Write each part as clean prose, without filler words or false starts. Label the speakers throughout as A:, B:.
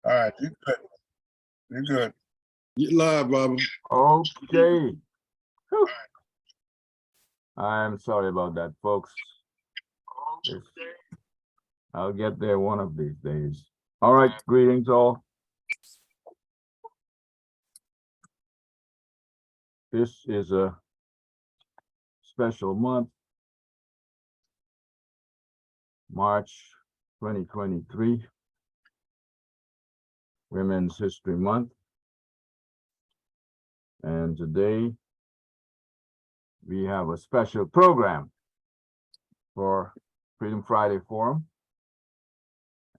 A: All right, you good. You good. Get live, Bobby.
B: Okay. Whew. I'm sorry about that, folks. I'll get there one of these days. All right, greetings all. This is a special month, March 2023, Women's History Month. And today we have a special program for Freedom Friday Forum.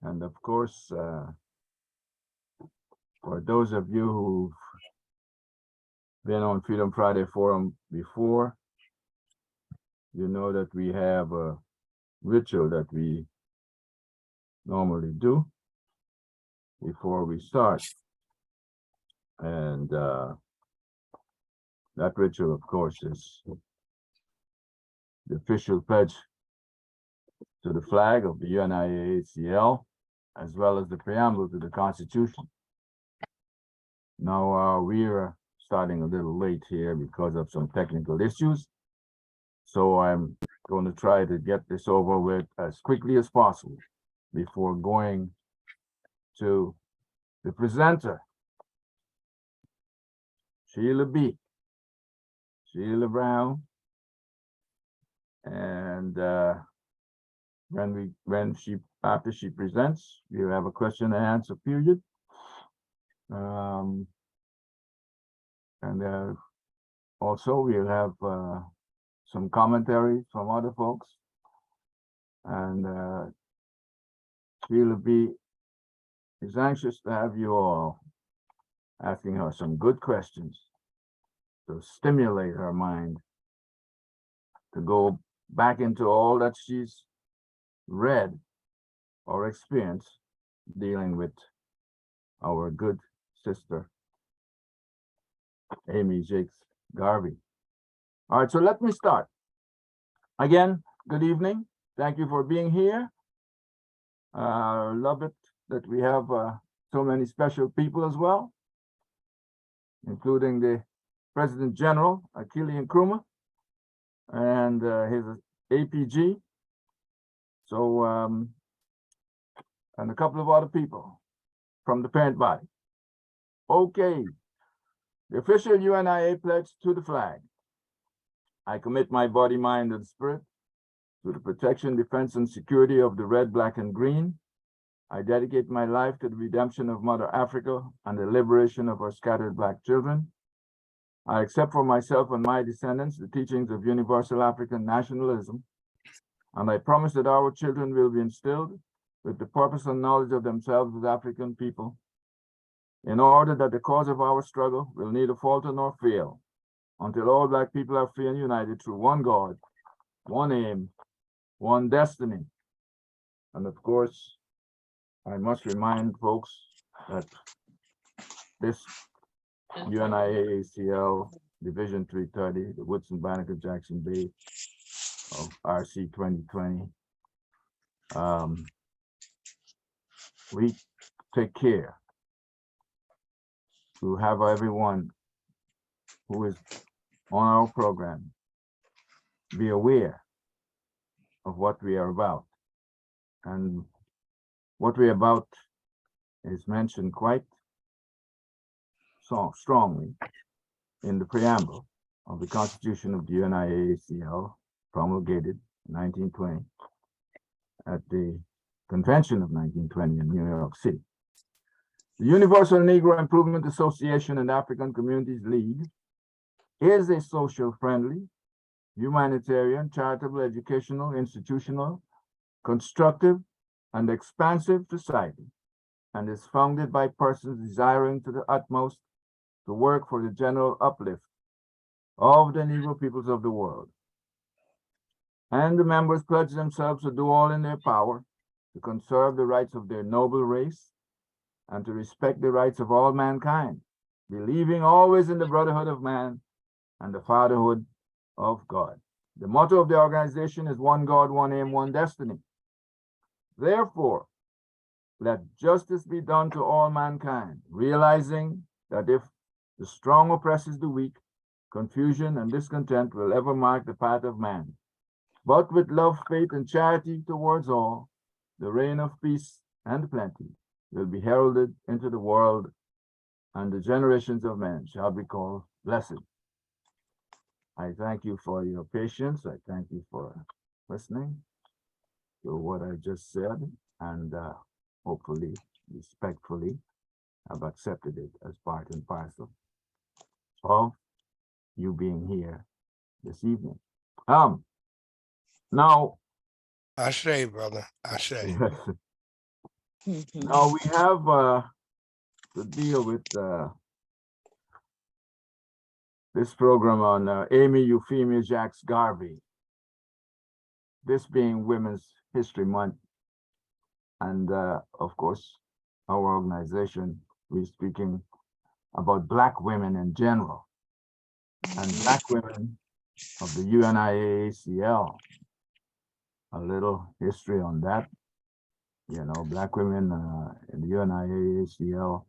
B: And of course, for those of you who've been on Freedom Friday Forum before, you know that we have a ritual that we normally do before we start. And that ritual, of course, is the official pledge to the flag of the UNIA-ALC, as well as the preamble to the Constitution. Now, we are starting a little late here because of some technical issues. So I'm going to try to get this over with as quickly as possible before going to the presenter, Shelia Brown. And after she presents, we'll have a question and answer period. And also we'll have some commentary from other folks. And Shelia is anxious to have you all asking her some good questions to stimulate her mind to go back into all that she's read or experienced dealing with our good sister, Amy Jacques Garvey. All right, so let me start. Again, good evening. Thank you for being here. Love it that we have so many special people as well, including the President General, Achille Nkrumah, and his APG. So, and a couple of other people from the parent body. Okay, the official UNIA pledge to the flag. I commit my body, mind, and spirit to the protection, defense, and security of the red, black, and green. I dedicate my life to the redemption of Mother Africa and the liberation of our scattered Black children. I accept for myself and my descendants the teachings of universal African nationalism, and I promise that our children will be instilled with the purpose and knowledge of themselves as African people, in order that the cause of our struggle will neither falter nor fail, until all Black people are free and united through one God, one aim, one destiny. And of course, I must remind folks that this UNIA-ACL Division 330, the Woodson Banneker Jackson Bay of RC 2020, we take care to have everyone who is on our program be aware of what we are about. And what we're about is mentioned quite so strongly in the preamble of the Constitution of the UNIA-ACL, promulgated in 1920 at the Convention of 1920 in New York City. The Universal Negro Improvement Association and African Communities League is a social-friendly, humanitarian, charitable, educational, institutional, constructive, and expansive society, and is founded by persons desiring to the utmost to work for the general uplift of the Negro peoples of the world. And the members pledge themselves to do all in their power to conserve the rights of their noble race and to respect the rights of all mankind, believing always in the brotherhood of man and the fatherhood of God. The motto of the organization is one God, one aim, one destiny. Therefore, let justice be done to all mankind, realizing that if the strong oppresses the weak, confusion and discontent will ever mark the path of man. But with love, faith, and charity towards all, the reign of peace and plenty will be heralded into the world, and the generations of men shall be called blessed. I thank you for your patience. I thank you for listening to what I just said, and hopefully, respectfully, have accepted it as part and parcel of you being here this evening. Now,
C: Ashe, brother. Ashe.
B: now we have to deal with this program on Amy Euphemia Jacques Garvey. This being Women's History Month, and of course, our organization, we're speaking about Black women in general, and Black women of the UNIA-ALC. A little history on that. You know, Black women in the UNIA-ALC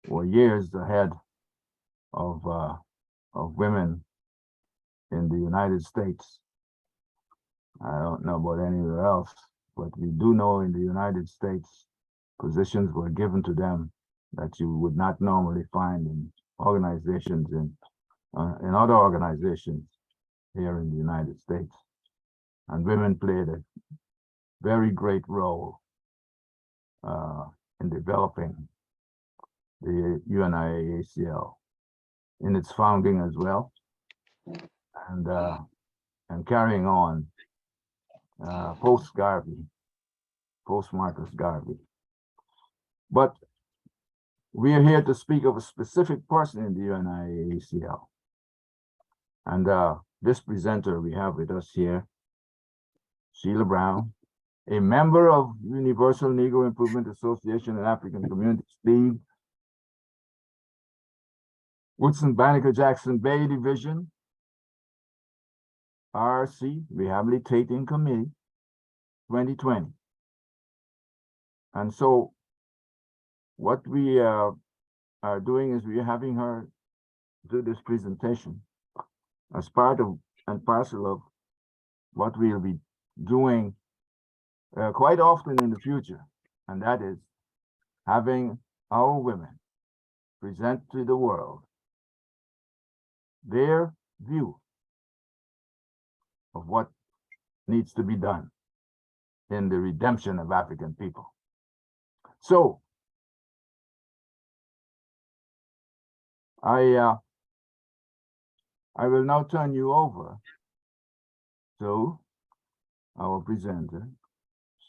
B: were years ahead of women in the United States. I don't know about anywhere else, but we do know in the United States, positions were given to them that you would not normally find in organizations in other organizations here in the United States. And women played a very great role in developing the UNIA-ALC in its founding as well, and carrying on post-Garvey, post-Marcus Garvey. But we are here to speak of a specific person in the UNIA-ALC. And this presenter we have with us here, Shelia Brown, a member of Universal Negro Improvement Association and African Communities League, Woodson Banneker Jackson Bay Division, RC Rehabilitating Committee, 2020. And so what we are doing is we're having her do this presentation as part of and parcel of what we'll be doing quite often in the future, and that is having our women present to the world their view of what needs to be done in the redemption of African people. So I will now turn you over to our presenter,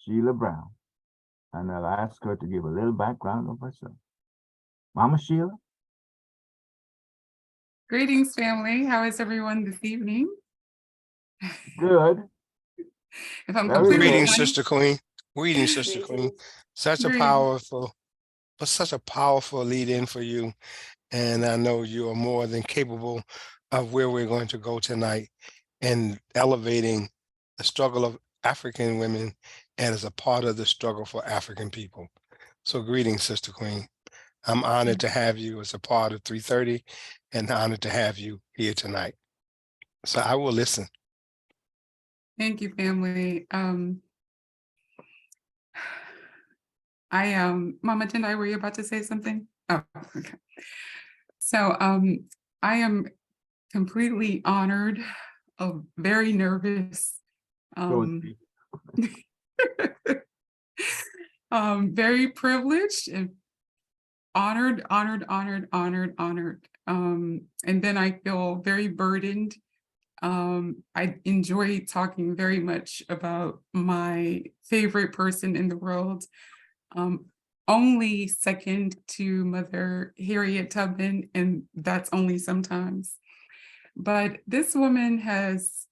B: Shelia Brown, and I'll ask her to give a little background of herself. Mama Shelia?
D: Greetings, family. How is everyone this evening?
B: Good.
D: If I'm
B: Very
D: completely
B: good.
C: Greetings,
D: honest,
C: Sister Queen. Greetings, Sister Queen. Such a
D: Greetings.
C: powerful lead-in for you. And I know you are more than capable of where we're going to go tonight and elevating the struggle of African women and as a part of the struggle for African people. So greetings, Sister Queen. I'm honored to have you as a part of 330 and honored to have you here tonight. So I will listen.
D: Thank you, family. Mama Tendai, were you about to say something? Oh, okay. So I am completely honored, very nervous, very privileged and honored. And then I feel very burdened. I enjoy talking very much about my favorite person in the world, only second to Mother Harriet Tubman, and that's only sometimes. But this woman has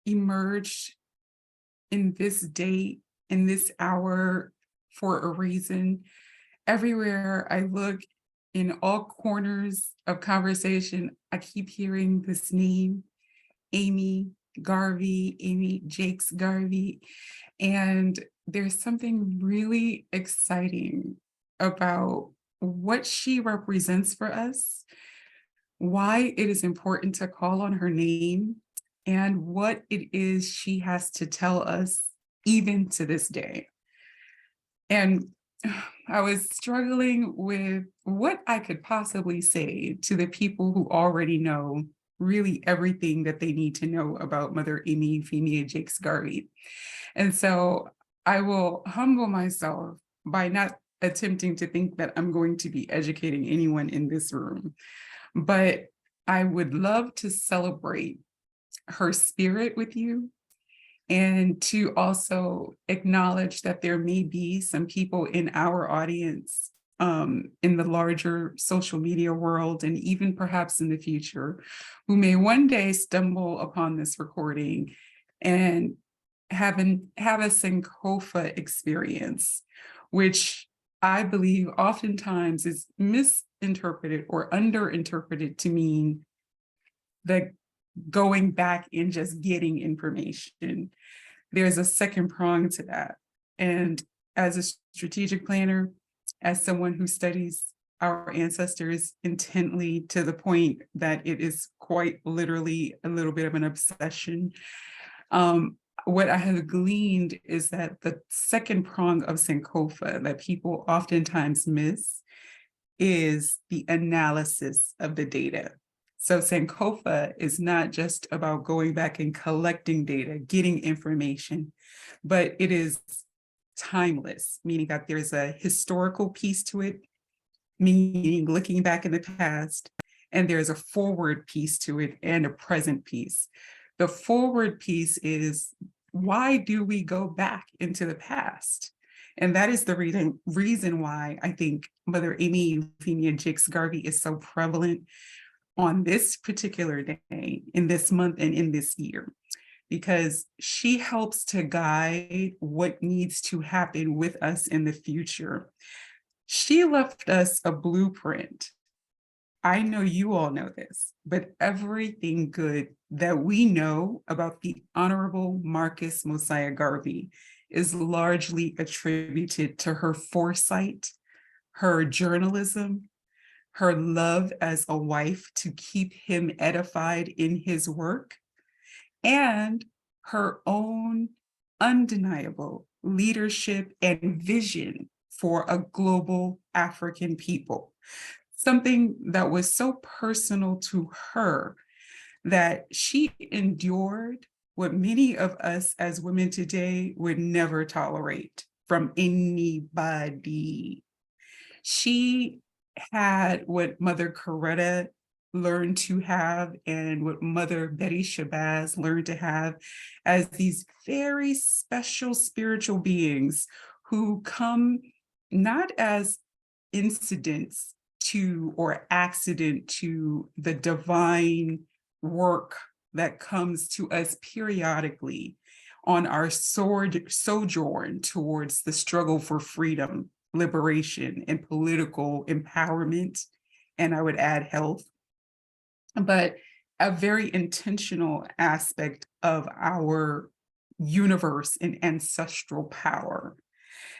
D: emerged in this date, in this hour, for a reason. Everywhere I look, in all corners of conversation, I keep hearing this name, Amy Garvey, Amy Jacques Garvey. And there's something really exciting about what she represents for us, why it is important to call on her name, and what it is she has to tell us even to this day. And I was struggling with what I could possibly say to the people who already know really everything that they need to know about Mother Amy Euphemia Jacques Garvey. And so I will humble myself by not attempting to think that I'm going to be educating anyone in this room, but I would love to celebrate her spirit with you, and to also acknowledge that there may be some people in our audience, in the larger social media world, and even perhaps in the future, who may one day stumble upon this recording and have a Sankofa experience, which I believe oftentimes is misinterpreted or underinterpreted to mean the going back and just getting information. There's a second prong to that. And as a strategic planner, as someone who studies our ancestors intently to the point that it is quite literally a little bit of an obsession, what I have gleaned is that the second prong of Sankofa that people oftentimes miss is the analysis of the data. So Sankofa is not just about going back and collecting data, getting information, but it is timeless, meaning that there's a historical piece to it, meaning looking back in the past, and there's a forward piece to it and a present piece. The forward piece is, why do we go back into the past? And that is the reason why I think Mother Amy Euphemia Jacques Garvey is so prevalent on this particular day, in this month, and in this year, because she helps to guide what needs to happen with us in the future. She left us a blueprint. I know you all know this, but everything good that we know about the Honorable Marcus Mosiah Garvey is largely attributed to her foresight, her journalism, her love as a wife to keep him edified in his work, and her own undeniable leadership and vision for a global African people. Something that was so personal to her that she endured what many of us as women today would never tolerate from anybody. She had what Mother Coretta learned to have and what Mother Betty Shabazz learned to have as these very special spiritual beings who come not as incidents to or accident to the divine work that comes to us periodically on our sojourn towards the struggle for freedom, liberation, and political empowerment, and I would add health, but a very intentional aspect of our universe and ancestral power.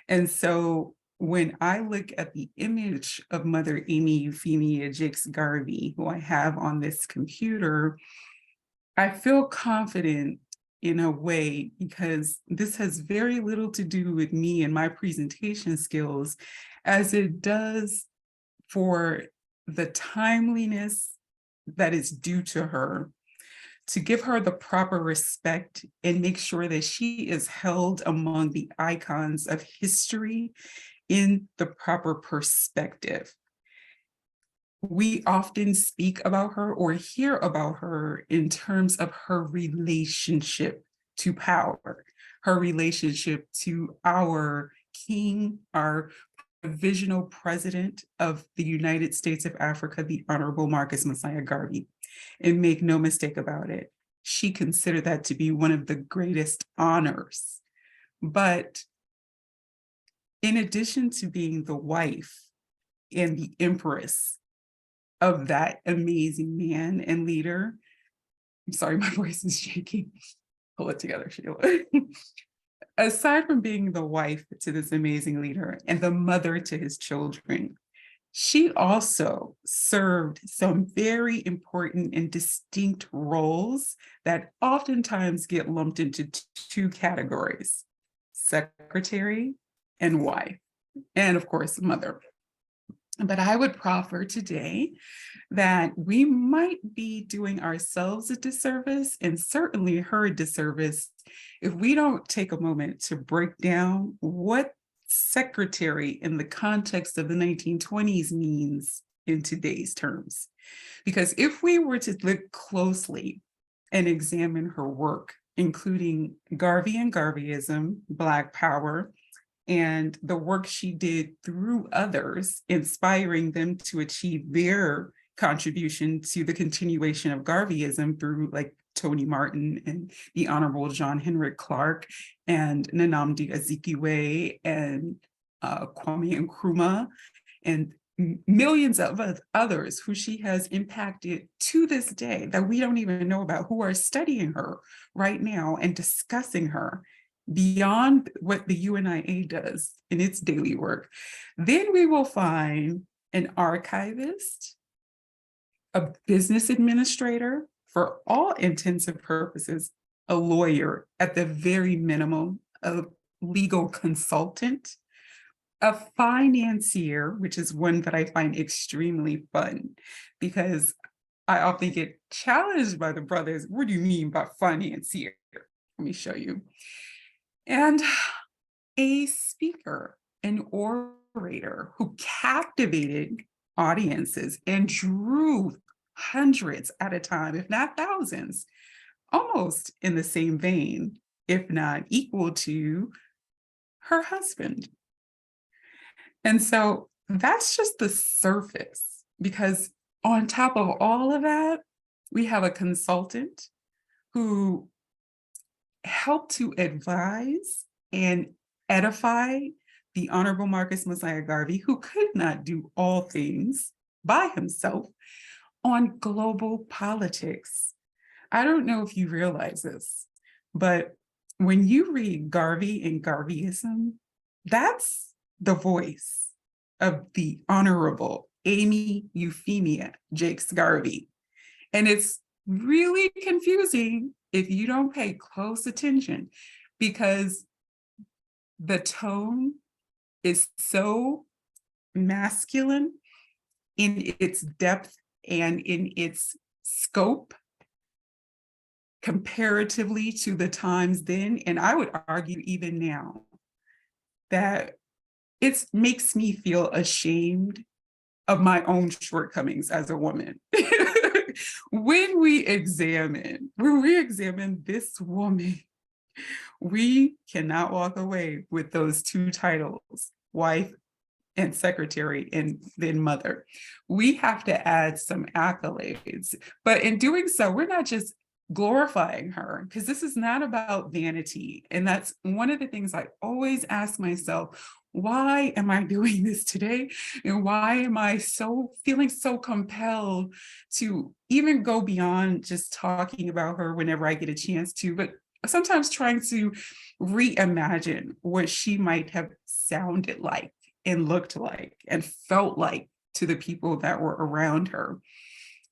D: And so when I look at the image of Mother Amy Euphemia Jacques Garvey, who I have on this computer, I feel confident in a way, because this has very little to do with me and my presentation skills, as it does for the timeliness that is due to her, to give her the proper respect and make sure that she is held among the icons of history in the proper perspective. We often speak about her or hear about her in terms of her relationship to power, her relationship to our king, our provisional president of the United States of Africa, the Honorable Marcus Mosiah Garvey. And make no mistake about it, she considered that to be one of the greatest honors. But in addition to being the wife and the empress of that amazing man and leader, I'm sorry, my voice is shaking. Pull it together, Sheila. aside from being the wife to this amazing leader and the mother to his children, she also served some very important and distinct roles that oftentimes get lumped into two categories: secretary and wife, and of course, mother. But I would proffer today that we might be doing ourselves a disservice, and certainly her a disservice, if we don't take a moment to break down what secretary in the context of the 1920s means in today's terms. Because if we were to look closely and examine her work, including Garvey and Garveyism, Black Power, and the work she did through others, inspiring them to achieve their contribution to the continuation of Garveyism through like Toni Martin and the Honorable John Henrik Clarke and Nnamdi Azikiwe and Kwame Nkrumah and millions of others who she has impacted to this day that we don't even know about, who are studying her right now and discussing her beyond what the UNIA does in its daily work. Then we will find an archivist, a business administrator, for all intents and purposes, a lawyer at the very minimum, a legal consultant, a financier, which is one that I find extremely fun because I often get challenged by the brothers. What do you mean by financier? Let me show you. And a speaker, an orator who captivated audiences and drew hundreds at a time, if not thousands, almost in the same vein, if not equal to her husband. And so that's just the surface, because on top of all of that, we have a consultant who helped to advise and edify the Honorable Marcus Mosiah Garvey, who could not do all things by himself, on global politics. I don't know if you realize this, but when you read Garvey and Garveyism, that's the voice of the Honorable Amy Euphemia Jacques Garvey. And it's really confusing if you don't pay close attention, because the tone is so masculine in its depth and in its scope comparatively to the times then, and I would argue even now, that it makes me feel ashamed of my own shortcomings as a woman. When we examine this woman, we cannot walk away with those two titles, wife and secretary, and then mother. We have to add some accolades. But in doing so, we're not just glorifying her, because this is not about vanity. And that's one of the things I always ask myself: why am I doing this today? And why am I feeling so compelled to even go beyond just talking about her whenever I get a chance to, but sometimes trying to reimagine what she might have sounded like and looked like and felt like to the people that were around her.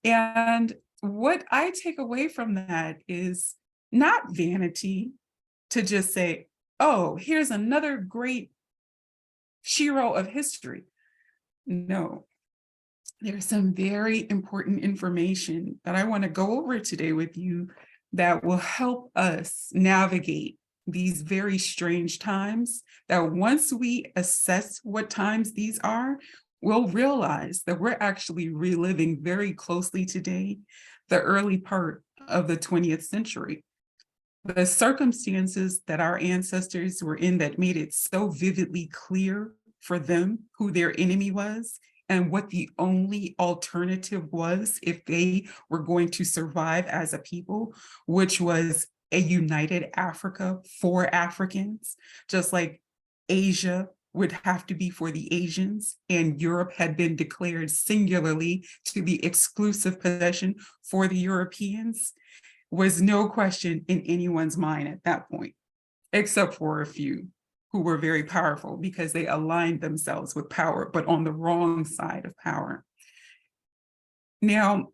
D: And what I take away from that is not vanity to just say, oh, here's another great hero of history. No, there's some very important information that I want to go over today with you that will help us navigate these very strange times, that once we assess what times these are, we'll realize that we're actually reliving very closely today the early part of the 20th century. The circumstances that our ancestors were in that made it so vividly clear for them who their enemy was and what the only alternative was if they were going to survive as a people, which was a united Africa for Africans, just like Asia would have to be for the Asians, and Europe had been declared singularly to be exclusive possession for the Europeans, was no question in anyone's mind at that point. except for a few who were very powerful because they aligned themselves with power, but on the wrong side of power. Now,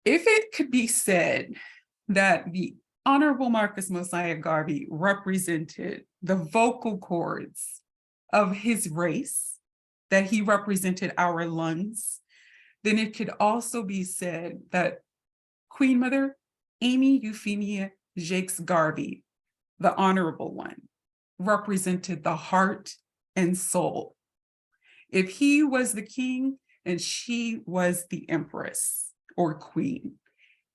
D: if it could be said that the Honorable Marcus Mosiah Garvey represented the vocal cords of his race, that he represented our lungs, then it could also be said that Queen Mother Amy Euphemia Jacques Garvey, the Honorable One, represented the heart and soul. If he was the king, and she was the empress or queen.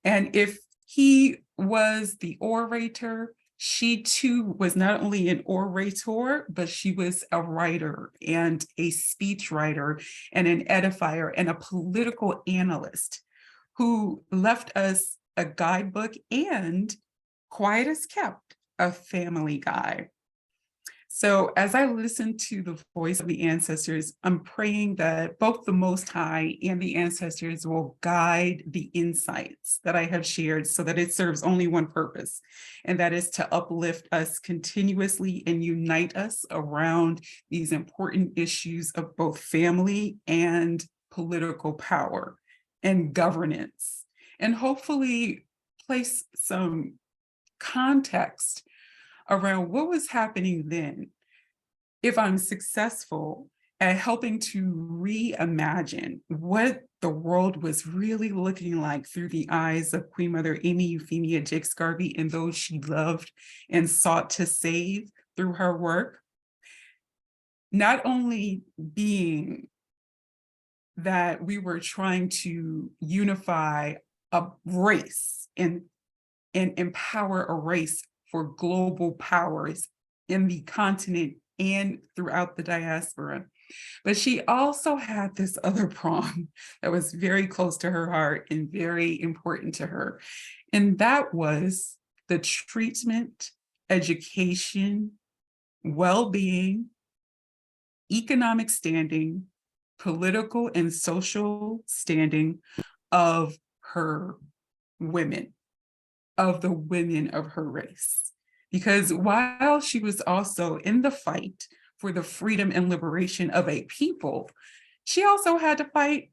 D: And if he was the orator, she too was not only an orator, but she was a writer and a speechwriter and an edifier and a political analyst who left us a guidebook and, quiet as kept, a family guide. So as I listen to the voice of the ancestors, I'm praying that both the Most High and the ancestors will guide the insights that I have shared so that it serves only one purpose, and that is to uplift us continuously and unite us around these important issues of both family and political power and governance, and hopefully place some context around what was happening then. If I'm successful at helping to reimagine what the world was really looking like through the eyes of Queen Mother Amy Euphemia Jacques Garvey and those she loved and sought to save through her work, not only being that we were trying to unify a race and empower a race for global powers in the continent and throughout the diaspora. But she also had this other prong that was very close to her heart and very important to her. And that was the treatment, education, well-being, economic standing, political and social standing of her women, of the women of her race. Because while she was also in the fight for the freedom and liberation of a people, she also had to fight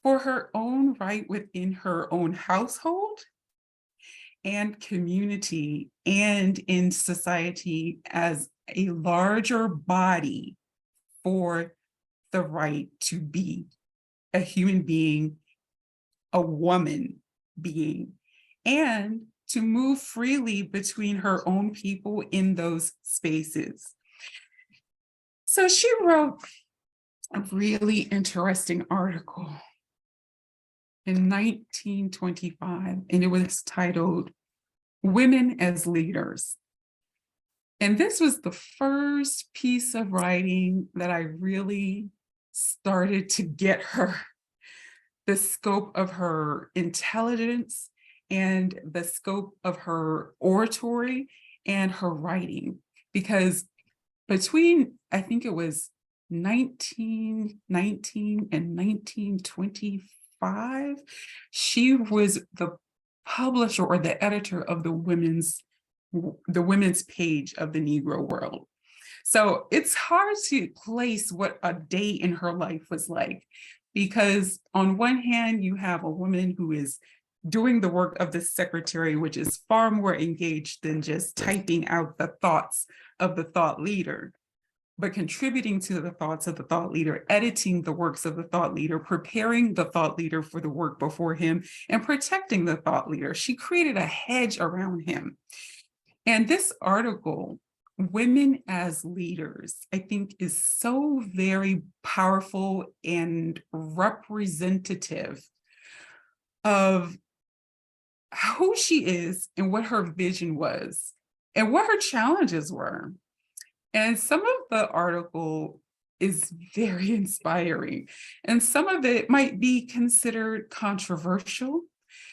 D: for her own right within her own household and community and in society as a larger body for the right to be a human being, a woman being, and to move freely between her own people in those spaces. So she wrote a really interesting article in 1925, and it was titled Women as Leaders. And this was the first piece of writing that I really started to get her, the scope of her intelligence and the scope of her oratory and her writing. Because between, I think it was 1919 and 1925, she was the publisher or the editor of the women's page of the Negro World. So it's hard to place what a day in her life was like, because on one hand, you have a woman who is doing the work of the secretary, which is far more engaged than just typing out the thoughts of the thought leader, but contributing to the thoughts of the thought leader, editing the works of the thought leader, preparing the thought leader for the work before him, and protecting the thought leader. She created a hedge around him. And this article, Women as Leaders, I think is so very powerful and representative of who she is and what her vision was and what her challenges were. And some of the article is very inspiring, and some of it might be considered controversial.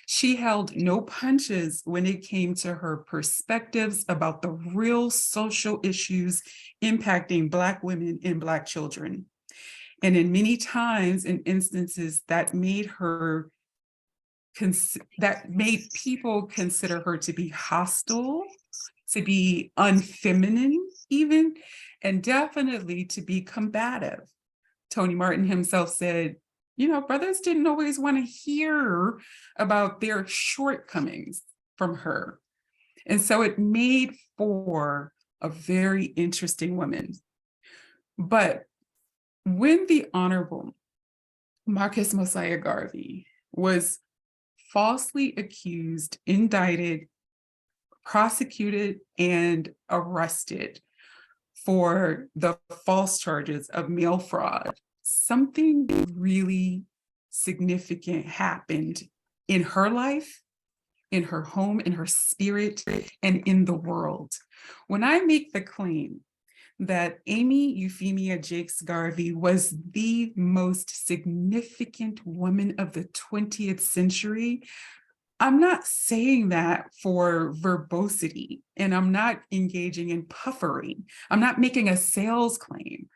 D: She held no punches when it came to her perspectives about the real social issues impacting Black women and Black children. And in many times and instances that made her that made people consider her to be hostile, to be unfeminine even, and definitely to be combative. Tony Martin himself said, you know, brothers didn't always want to hear about their shortcomings from her. And so it made for a very interesting woman. But when the Honorable Marcus Mosiah Garvey was falsely accused, indicted, prosecuted, and arrested for the false charges of mail fraud, something really significant happened in her life, in her home, in her spirit, and in the world. When I make the claim that Amy Euphemia Jacques Garvey was the most significant woman of the 20th century, I'm not saying that for verbosity, and I'm not engaging in puffery. I'm not making a sales claim.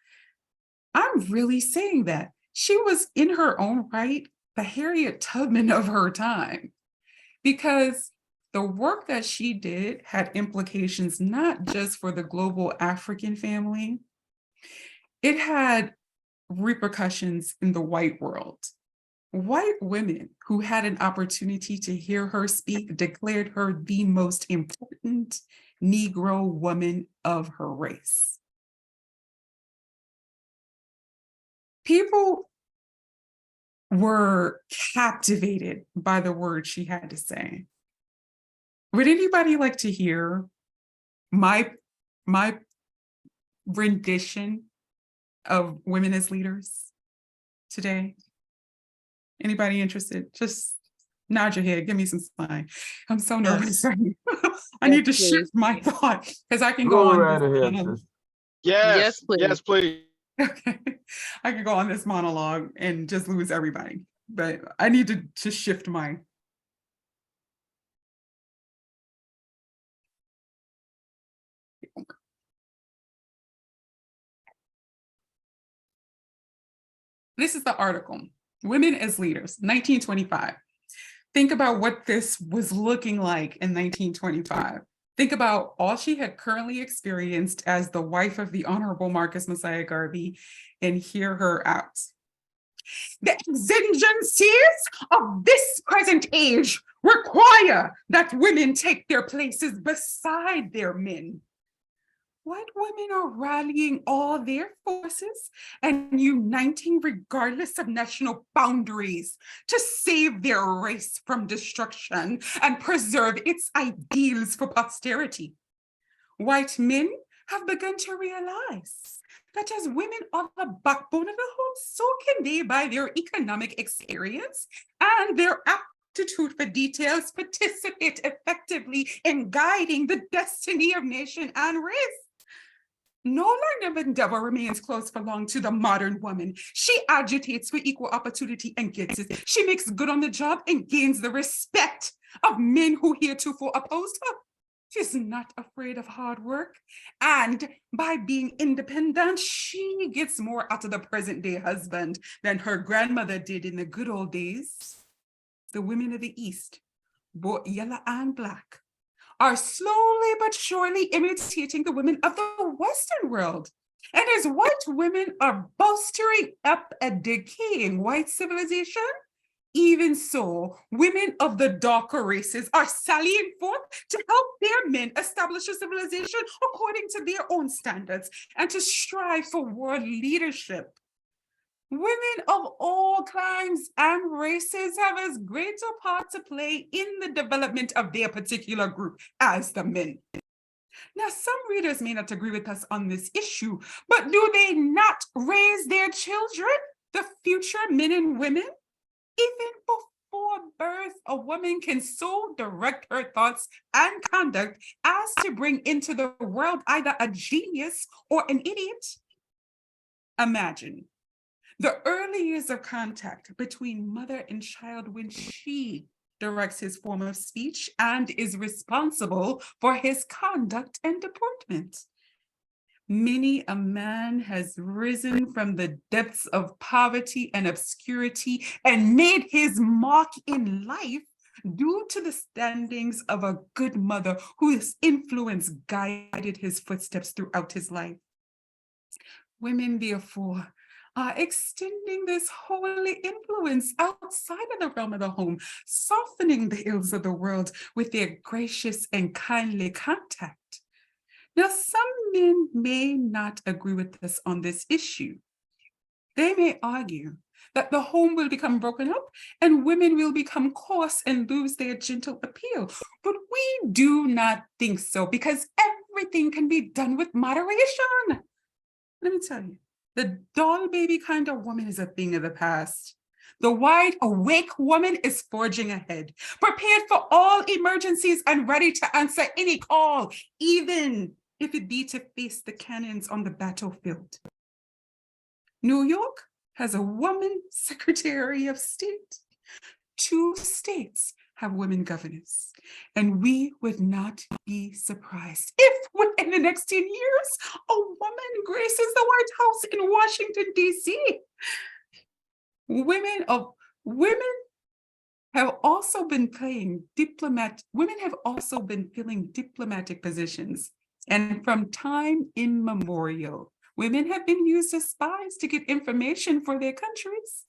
D: I'm really saying that she was, in her own right, the Harriet Tubman of her time, because the work that she did had implications not just for the global African family, it had repercussions in the white world. White women who had an opportunity to hear her speak declared her the most important Negro woman of her race. People were captivated by the words she had to say. Would anybody like to hear my rendition of women as leaders today? Anybody interested? Just nod your head, give me some sign. I'm so nervous. I need to shift my thought because I can go on
B: right
D: this
B: ahead,
D: monologue.
B: sis.
A: Yes,
E: please.
A: yes, please.
D: Okay. I could go on this monologue and just lose everybody, but I need to shift my. This is the article, Women as Leaders, 1925. Think about what this was looking like in 1925. Think about all she had currently experienced as the wife of the Honorable Marcus Mosiah Garvey, and hear her out. The exigencies of this present age require that women take their places beside their men. White women are rallying all their forces and uniting regardless of national boundaries to save their race from destruction and preserve its ideals for posterity. White men have begun to realize that as women are the backbone of the home, so can they, by their economic experience and their aptitude for details, participate effectively in guiding the destiny of nation and race. No line of endeavor remains closed for long to the modern woman. She agitates for equal opportunity and gets it. She makes good on the job and gains the respect of men who heretofore opposed her. She's not afraid of hard work. And by being independent, she gets more out of the present day husband than her grandmother did in the good old days. The women of the East, both yellow and black, are slowly but surely imitating the women of the Western world. And as white women are bolstering up a decaying white civilization, even so, women of the darker races are sallying forth to help their men establish a civilization according to their own standards and to strive for world leadership. Women of all climes and races have as great a part to play in the development of their particular group as the men. Now, some readers may not agree with us on this issue, but do they not raise their children, the future men and women? Even before birth, a woman can so direct her thoughts and conduct as to bring into the world either a genius or an idiot. Imagine the early years of contact between mother and child when she directs his form of speech and is responsible for his conduct and deportment. Many a man has risen from the depths of poverty and obscurity and made his mark in life due to the standings of a good mother whose influence guided his footsteps throughout his life. Women, therefore, are extending this holy influence outside of the realm of the home, softening the ills of the world with their gracious and kindly contact. Now, some men may not agree with us on this issue. They may argue that the home will become broken up and women will become coarse and lose their gentle appeal. But we do not think so, because everything can be done with moderation. Let me tell you, the doll baby kind of woman is a thing of the past. The wide awake woman is forging ahead, prepared for all emergencies and ready to answer any call, even if it be to face the cannons on the battlefield. New York has a woman Secretary of State. 2 states have women governors, and we would not be surprised if within the next 10 years, a woman graces the White House in Washington, D.C. Women have also been filling diplomatic positions, and from time immemorial, women have been used as spies to get information for their countries.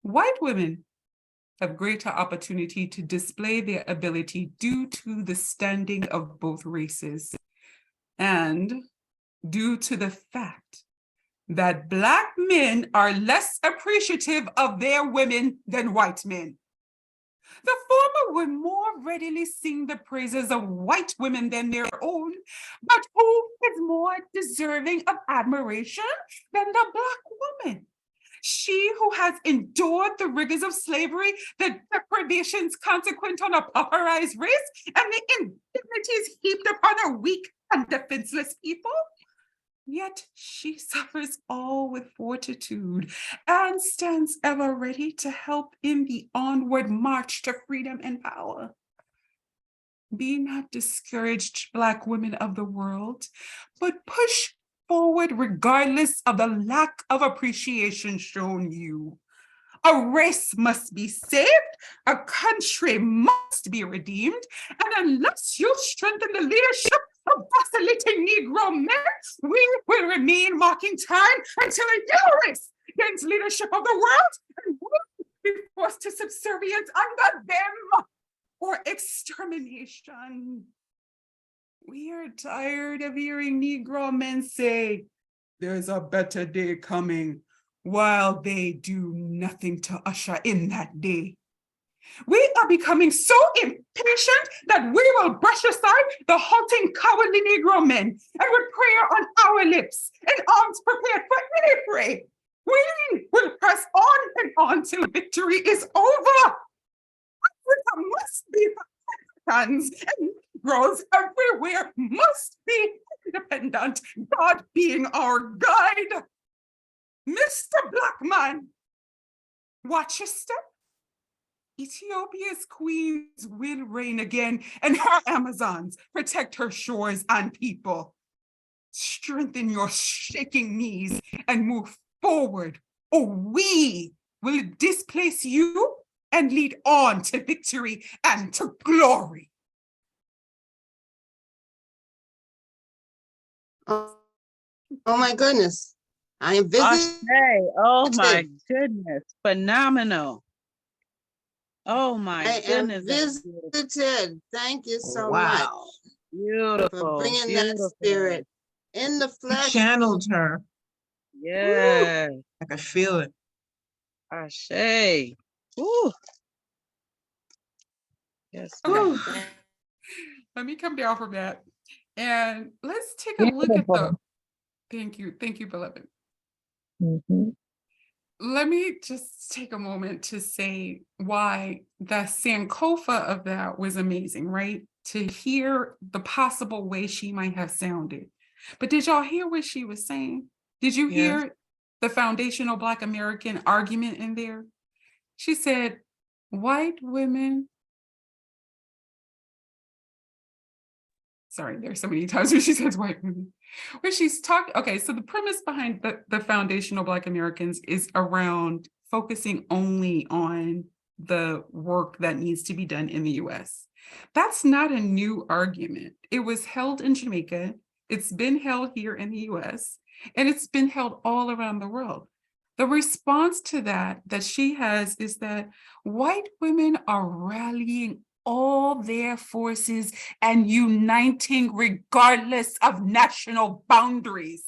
D: White women have greater opportunity to display their ability due to the standing of both races and due to the fact that Black men are less appreciative of their women than white men. The former would more readily sing the praises of white women than their own, but who is more deserving of admiration than the Black woman? She who has endured the rigors of slavery, the deprivations consequent on a pauperized race, and the indignities heaped upon a weak and defenseless people. Yet she suffers all with fortitude and stands ever ready to help in the onward march to freedom and power. Be not discouraged, Black women of the world, but push forward regardless of the lack of appreciation shown you. A race must be saved, a country must be redeemed, and unless you strengthen the leadership of vacillating Negro men, we will remain marking time until a new race gains leadership of the world and will be forced to subservience under them or extermination. We are tired of hearing Negro men say, "There's a better day coming," while they do nothing to usher in that day. We are becoming so impatient that we will brush aside the halting, cowardly Negro men, and with prayer on our lips and arms prepared for any fray, we will press on and on till victory is over. Africa must be Africans, and Negroes everywhere must be independent, God being our guide. Mr. Black man, watch your step. Ethiopia's queens will reign again, and her Amazons protect her shores and people. Strengthen your shaking knees and move forward, or we will displace you and lead on to victory and to glory.
E: Oh my goodness. I am visiting.
F: Oh my goodness, phenomenal. Oh my
E: I am
F: goodness. that's beautiful.
E: visited. Thank you so much
F: Beautiful.
E: for bringing
F: beautiful.
E: that spirit in the flesh.
G: Channeled her.
F: Yeah.
G: I could feel it.
F: Ashe. Ooh. Yes.
D: Okay.
F: ma'am.
D: Let me come down from that. And let's take a look at the, thank you, beloved. Let me just take a moment to say why the Sankofa of that was amazing, right? To hear the possible way she might have sounded. But did y'all hear what she was saying? Did you hear the foundational Black American argument in there? She said, white women. Sorry, there's so many times where she says white women. Where she's talking, okay, so the premise behind the foundational Black Americans is around focusing only on the work that needs to be done in the US. That's not a new argument. It was held in Jamaica, it's been held here in the US, and it's been held all around the world. The response to that she has is that white women are rallying all their forces and uniting regardless of national boundaries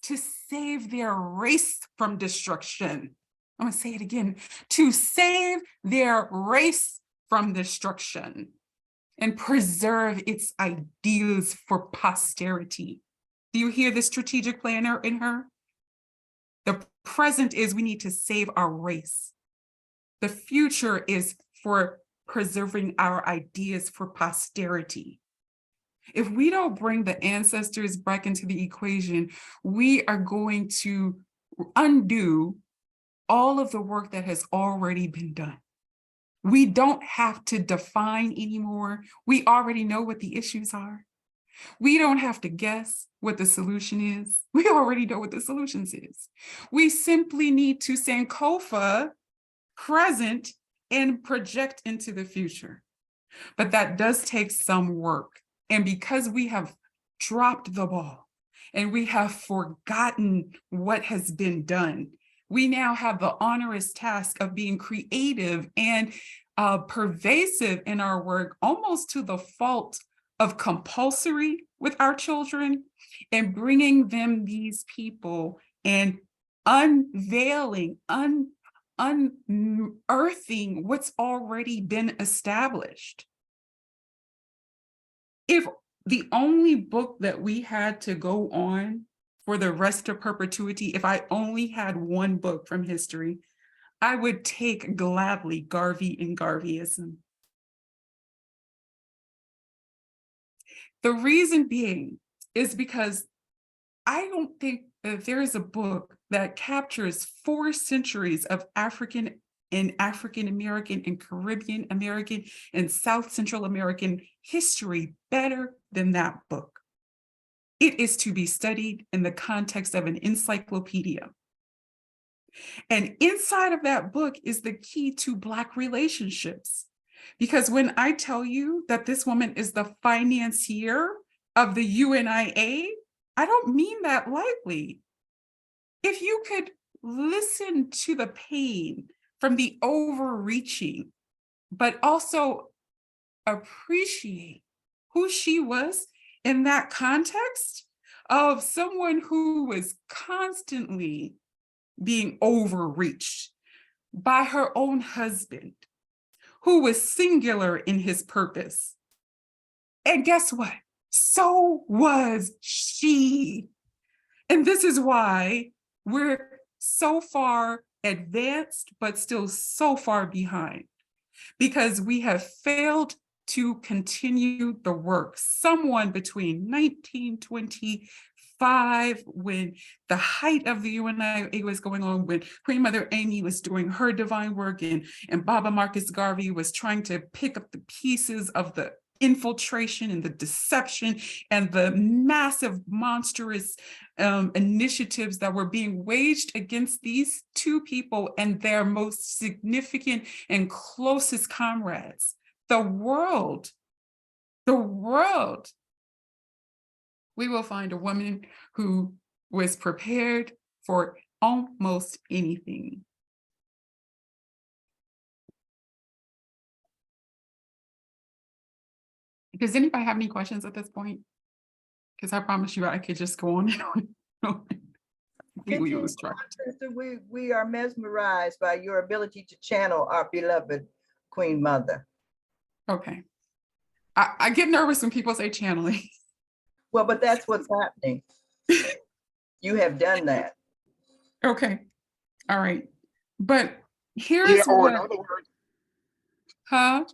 D: to save their race from destruction. I'm gonna say it again, to save their race from destruction and preserve its ideals for posterity. Do you hear the strategic planner in her? The present is we need to save our race. The future is for preserving our ideas for posterity. If we don't bring the ancestors back into the equation, we are going to undo all of the work that has already been done. We don't have to define anymore. We already know what the issues are. We don't have to guess what the solution is. We already know what the solutions is. We simply need to Sankofa present and project into the future. But that does take some work. And because we have dropped the ball and we have forgotten what has been done, we now have the onerous task of being creative and pervasive in our work, almost to the fault of compulsory with our children, and bringing them these people and unveiling, unearthing what's already been established. If the only book that we had to go on for the rest of perpetuity, if I only had one book from history, I would take gladly Garvey and Garveyism. The reason being is because I don't think that there is a book that captures 4 centuries of African and African American and Caribbean American and South Central American history better than that book. It is to be studied in the context of an encyclopedia. And inside of that book is the key to Black relationships. Because when I tell you that this woman is the financier of the UNIA, I don't mean that lightly. If you could listen to the pain from the overreaching, but also appreciate who she was in that context of someone who was constantly being overreached by her own husband, who was singular in his purpose. And guess what? So was she. And this is why we're so far advanced, but still so far behind, because we have failed to continue the work. Someone between 1925, when the height of the UNIA was going on, when Queen Mother Amy was doing her divine work, and Baba Marcus Garvey was trying to pick up the pieces of the infiltration and the deception and the massive, monstrous initiatives that were being waged against these 2 people and their most significant and closest comrades. The world, we will find a woman who was prepared for almost anything. Does anybody have any questions at this point? Because I promise you I could just go on and on. We
G: are mesmerized by your ability to channel our beloved Queen Mother.
D: Okay. I get nervous when people say channeling.
G: Well, but that's what's happening. You have done that.
D: Okay. All right. But here's
A: or
D: what,
A: in other words,
D: huh?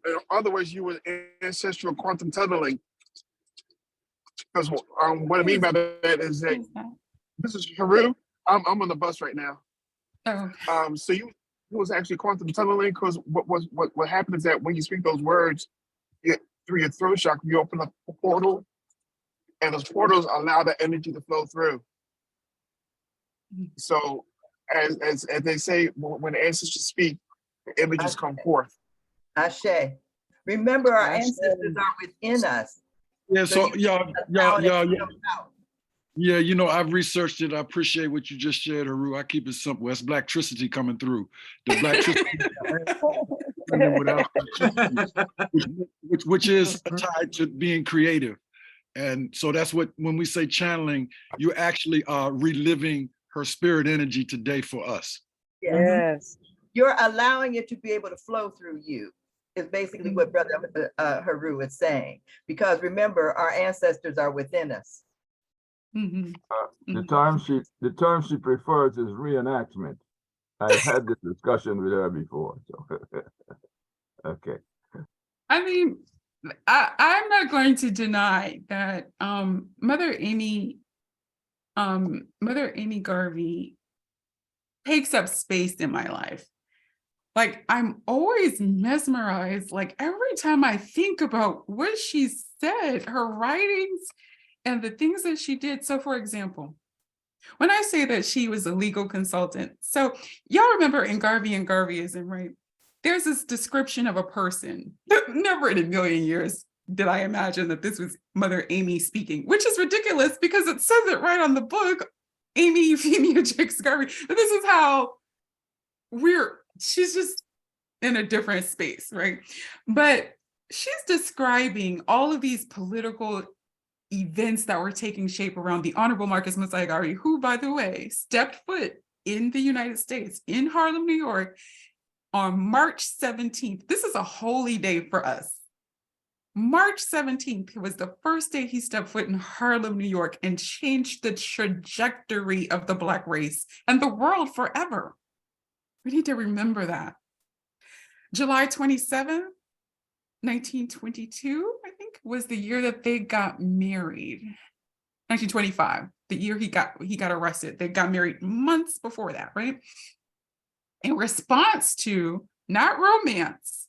A: in other words, you were ancestral quantum tunneling. Because what I mean by that is that this is Haru. I'm on the bus right now.
D: Oh.
A: So you was actually quantum tunneling, because what happened is that when you speak those words, through your throat chakra, you open up a portal, and those portals allow the energy to flow through. So as they say, when the ancestors speak, the images come forth.
G: Ashe. Remember, our
F: Ashe.
G: ancestors are within us.
H: Yeah,
G: So
H: so
G: you
H: y'all,
G: allow it to come out.
H: yeah, I've researched it. I appreciate what you just shared, Haru. I keep it simple. That's Blacktricity coming through. The Blacktricity without electricity, which is tied to being creative. And so that's what, when we say channeling, you actually are reliving her spirit energy today for us.
G: Yes.
F: Yes.
G: You're allowing it to be able to flow through you, is basically what Brother Haru is saying. Because remember, our ancestors are within us.
D: Mhm.
B: The term she prefers is reenactment. I've had this discussion with her before, so okay.
D: I mean, I'm not going to deny that Mother Amy Garvey takes up space in my life. Like, I'm always mesmerized, like every time I think about what she said, her writings and the things that she did. So for example, when I say that she was a legal consultant, so y'all remember in Garvey and Garveyism, right? There's this description of a person. Never in a million years did I imagine that this was Mother Amy speaking, which is ridiculous because it says it right on the book, Amy Euphemia Jacques Garvey. But this is how she's just in a different space, right? But she's describing all of these political events that were taking shape around the Honorable Marcus Mosiah Garvey, who, by the way, stepped foot in the United States, in Harlem, New York, on March 17th. This is a holy day for us. March 17th was the first day he stepped foot in Harlem, New York, and changed the trajectory of the Black race and the world forever. We need to remember that. July 27th, 1922, I think, was the year that they got married. 1925, the year he got arrested. They got married months before that, right? In response to, not romance,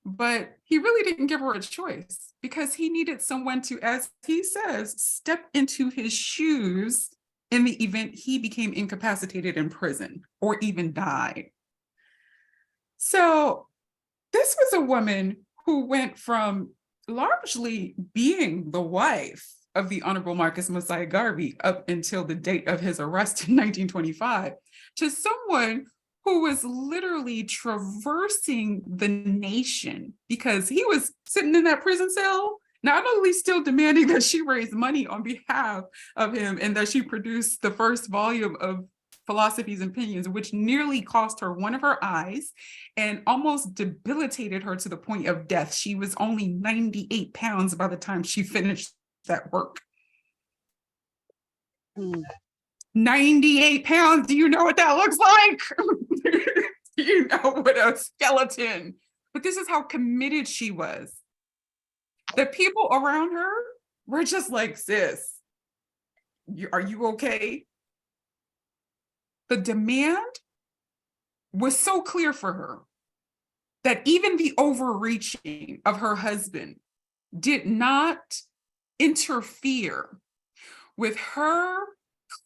D: but he really didn't give her a choice because he needed someone to, as he says, step into his shoes in the event he became incapacitated in prison or even died. So this was a woman who went from largely being the wife of the Honorable Marcus Mosiah Garvey up until the date of his arrest in 1925 to someone who was literally traversing the nation because he was sitting in that prison cell, not only still demanding that she raise money on behalf of him and that she produce the first volume of Philosophies and Opinions, which nearly cost her one of her eyes and almost debilitated her to the point of death. She was only 98 pounds by the time she finished that work. 98 pounds, do you know what that looks like? Do you know what a skeleton? But this is how committed she was. The people around her were just like, sis, are you okay? The demand was so clear for her that even the overreaching of her husband did not interfere with her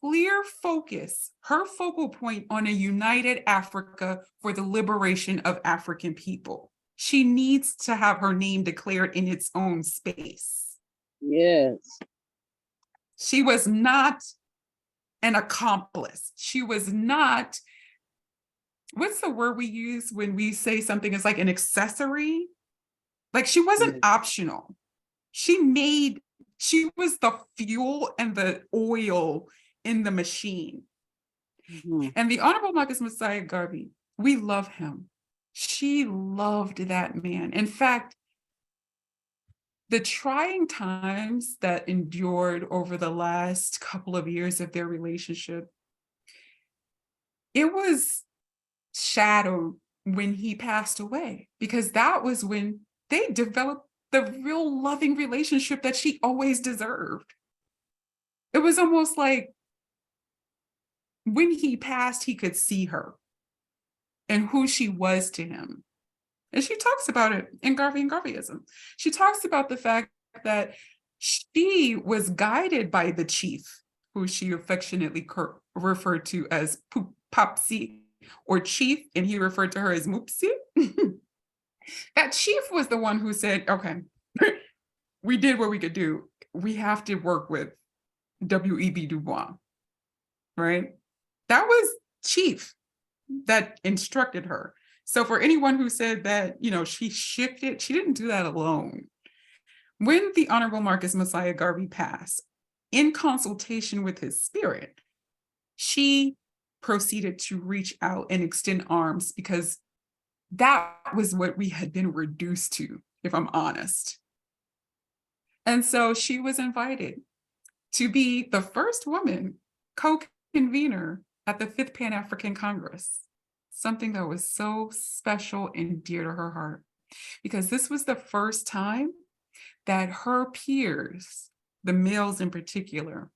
D: clear focus, her focal point on a united Africa for the liberation of African people. She needs to have her name declared in its own space.
F: Yes.
D: She was not an accomplice. She was not, what's the word we use when we say something is like an accessory? Like she wasn't optional. She was the fuel and the oil in the machine. And the Honorable Marcus Mosiah Garvey, we love him. She loved that man. In fact, the trying times that endured over the last couple of years of their relationship, it was shadowed when he passed away, because that was when they developed the real loving relationship that she always deserved. It was almost like when he passed, he could see her and who she was to him. And she talks about it in Garvey and Garveyism. She talks about the fact that she was guided by the chief, who she affectionately referred to as Popsy, or chief, and he referred to her as Moopsie. That chief was the one who said, okay, we did what we could do. We have to work with W.E.B. Du Bois, right? That was chief that instructed her. So for anyone who said that, she shifted, she didn't do that alone. When the Honorable Marcus Mosiah Garvey passed, in consultation with his spirit, she proceeded to reach out and extend arms, because that was what we had been reduced to, if I'm honest. And so she was invited to be the first woman co-convener at the 5th Pan-African Congress, something that was so special and dear to her heart, because this was the first time that her peers, the males in particular,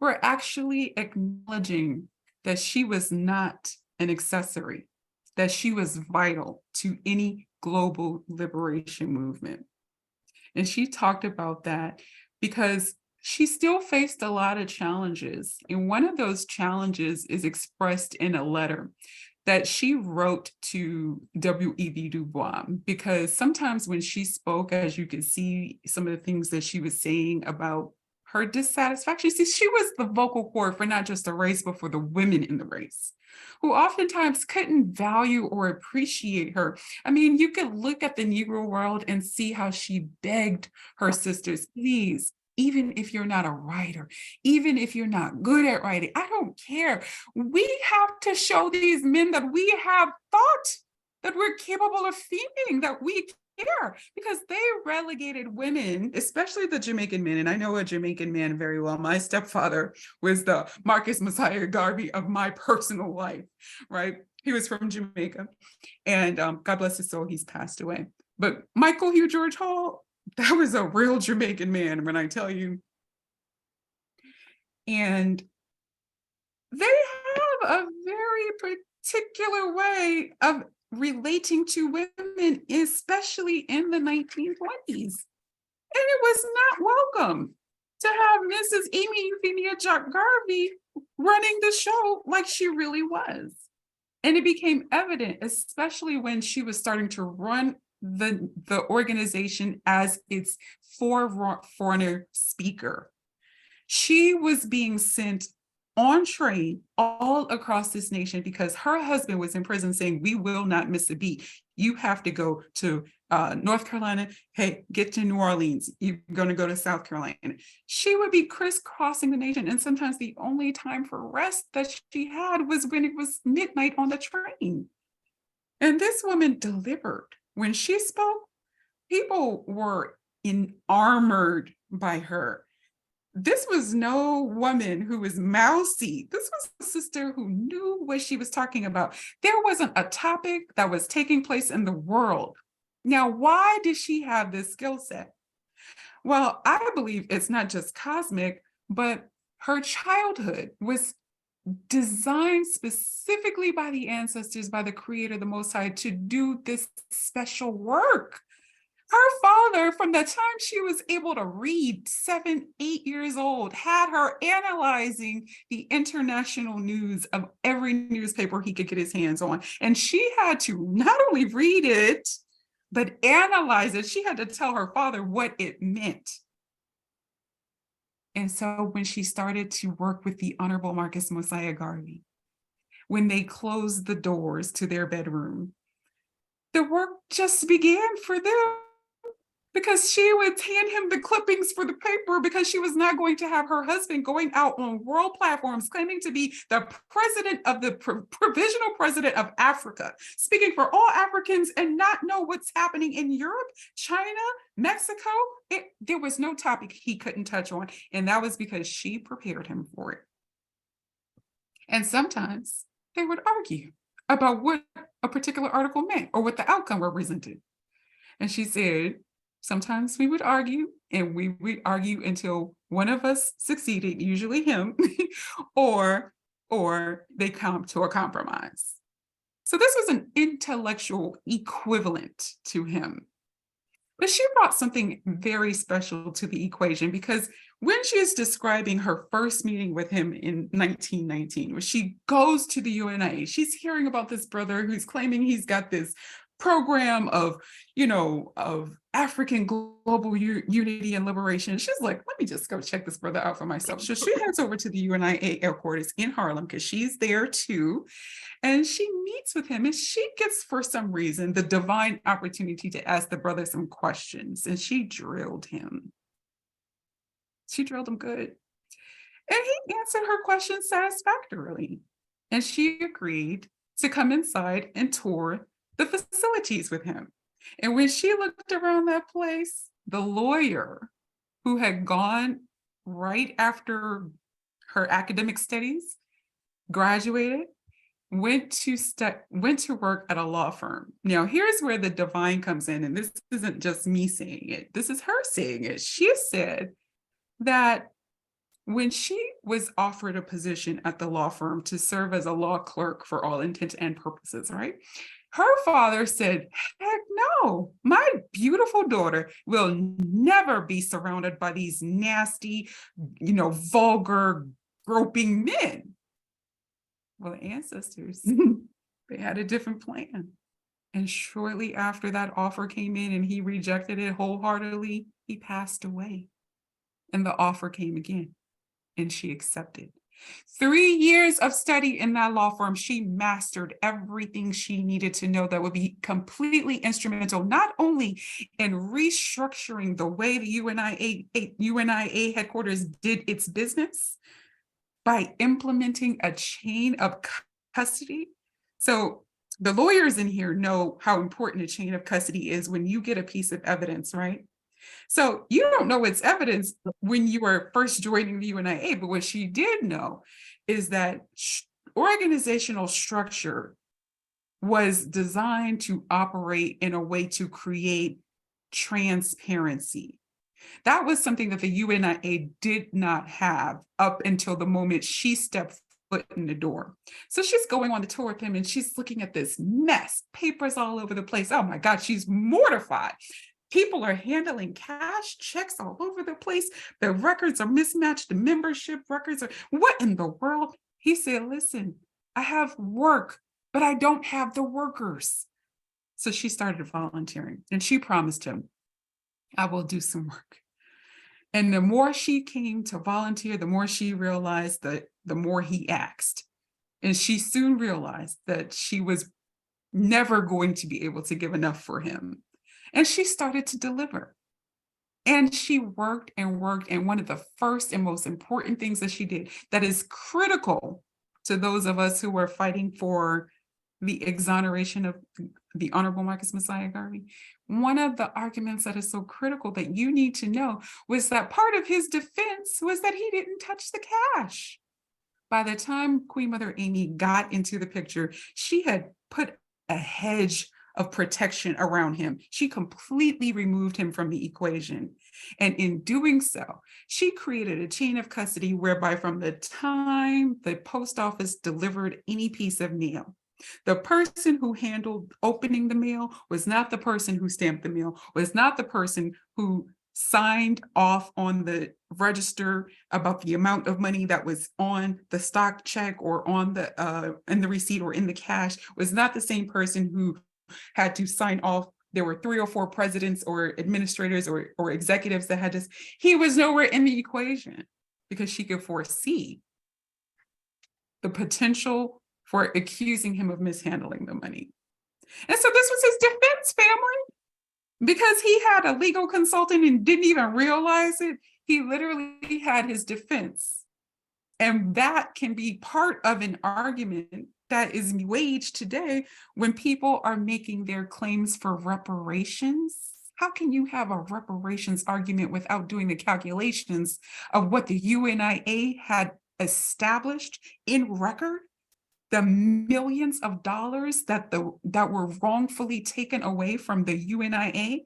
D: were actually acknowledging that she was not an accessory, that she was vital to any global liberation movement. And she talked about that because she still faced a lot of challenges. And one of those challenges is expressed in a letter that she wrote to W.E.B. Du Bois, because sometimes when she spoke, as you could see some of the things that she was saying about her dissatisfaction, see, she was the vocal cord for not just the race, but for the women in the race, who oftentimes couldn't value or appreciate her. I mean, you could look at the Negro world and see how she begged her sisters, please, even if you're not a writer, even if you're not good at writing, I don't care. We have to show these men that we have thought, that we're capable of thinking, that we care, because they relegated women, especially the Jamaican men. And I know a Jamaican man very well. My stepfather was the Marcus Mosiah Garvey of my personal life, right? He was from Jamaica, and God bless his soul, he's passed away. But Michael Hugh George Hall, that was a real Jamaican man, when I tell you. And they have a very particular way of relating to women, especially in the 1920s. And it was not welcome to have Mrs. Amy Euphemia Jacques Garvey running the show like she really was. And it became evident, especially when she was starting to run the organization as its foreigner speaker. She was being sent on train all across this nation because her husband was in prison saying, we will not miss a beat. You have to go to North Carolina. Hey, get to New Orleans. You're going to go to South Carolina. She would be crisscrossing the nation. And sometimes the only time for rest that she had was when it was midnight on the train. And this woman delivered. When she spoke, people were armored by her. This was no woman who was mousy. This was a sister who knew what she was talking about. There wasn't a topic that was taking place in the world. Now, why did she have this skill set? Well, I believe it's not just cosmic, but her childhood was designed specifically by the ancestors, by the Creator, the Most High, to do this special work. Her father, from the time she was able to read, 7, 8 years old, had her analyzing the international news of every newspaper he could get his hands on. And she had to not only read it, but analyze it. She had to tell her father what it meant. And so when she started to work with the Honorable Marcus Mosiah Garvey, when they closed the doors to their bedroom, the work just began for them, because she would hand him the clippings for the paper, because she was not going to have her husband going out on world platforms claiming to be the president of the provisional president of Africa, speaking for all Africans, and not know what's happening in Europe, China, Mexico. There was no topic he couldn't touch on. And that was because she prepared him for it. And sometimes they would argue about what a particular article meant or what the outcome represented. And she said, sometimes we would argue, and we would argue until one of us succeeded, usually him, or they come to a compromise. So this was an intellectual equivalent to him. But she brought something very special to the equation, because when she is describing her first meeting with him in 1919, when she goes to the UNIA, she's hearing about this brother who's claiming he's got this program of, of African global unity and liberation. She's like, let me just go check this brother out for myself. So she heads over to the UNIA headquarters in Harlem, because she's there too. And she meets with him, and she gets, for some reason, the divine opportunity to ask the brother some questions. And she drilled him. She drilled him good. And he answered her questions satisfactorily. And she agreed to come inside and tour the facilities with him. And when she looked around that place, the lawyer who had gone right after her academic studies, graduated, went to work at a law firm. Now, here's where the divine comes in, and this isn't just me saying it. This is her saying it. She said that when she was offered a position at the law firm to serve as a law clerk for all intents and purposes, right? Her father said, heck no, my beautiful daughter will never be surrounded by these nasty, vulgar, groping men. Well, the ancestors, they had a different plan. And shortly after that offer came in and he rejected it wholeheartedly, he passed away. And the offer came again, and she accepted. 3 years of study in that law firm, she mastered everything she needed to know that would be completely instrumental, not only in restructuring the way the UNIA headquarters did its business, by implementing a chain of custody. So the lawyers in here know how important a chain of custody is when you get a piece of evidence, right? So you don't know it's evidence when you were first joining the UNIA, but what she did know is that organizational structure was designed to operate in a way to create transparency. That was something that the UNIA did not have up until the moment she stepped foot in the door. So she's going on the tour with him, and she's looking at this mess, papers all over the place. Oh my God, she's mortified. People are handling cash, checks all over the place. The records are mismatched. The membership records are, what in the world? He said, listen, I have work, but I don't have the workers. So she started volunteering, and she promised him, I will do some work. And the more she came to volunteer, the more she realized that the more he asked. And she soon realized that she was never going to be able to give enough for him. And she started to deliver. And she worked and worked. And one of the first and most important things that she did that is critical to those of us who are fighting for the exoneration of the Honorable Marcus Messiah Garvey, one of the arguments that is so critical that you need to know was that part of his defense was that he didn't touch the cash. By the time Queen Mother Amy got into the picture, she had put a hedge of protection around him. She completely removed him from the equation. And in doing so, she created a chain of custody whereby from the time the post office delivered any piece of mail, the person who handled opening the mail was not the person who stamped the mail, was not the person who signed off on the register about the amount of money that was on the stock check or on the in the receipt or in the cash, was not the same person who had to sign off. There were 3 or 4 presidents or administrators or executives that had this. He was nowhere in the equation because she could foresee the potential for accusing him of mishandling the money. And so this was his defense, family, because he had a legal consultant and didn't even realize it. He literally had his defense. And that can be part of an argument that is waged today when people are making their claims for reparations. How can you have a reparations argument without doing the calculations of what the UNIA had established in record? The millions of dollars that were wrongfully taken away from the UNIA,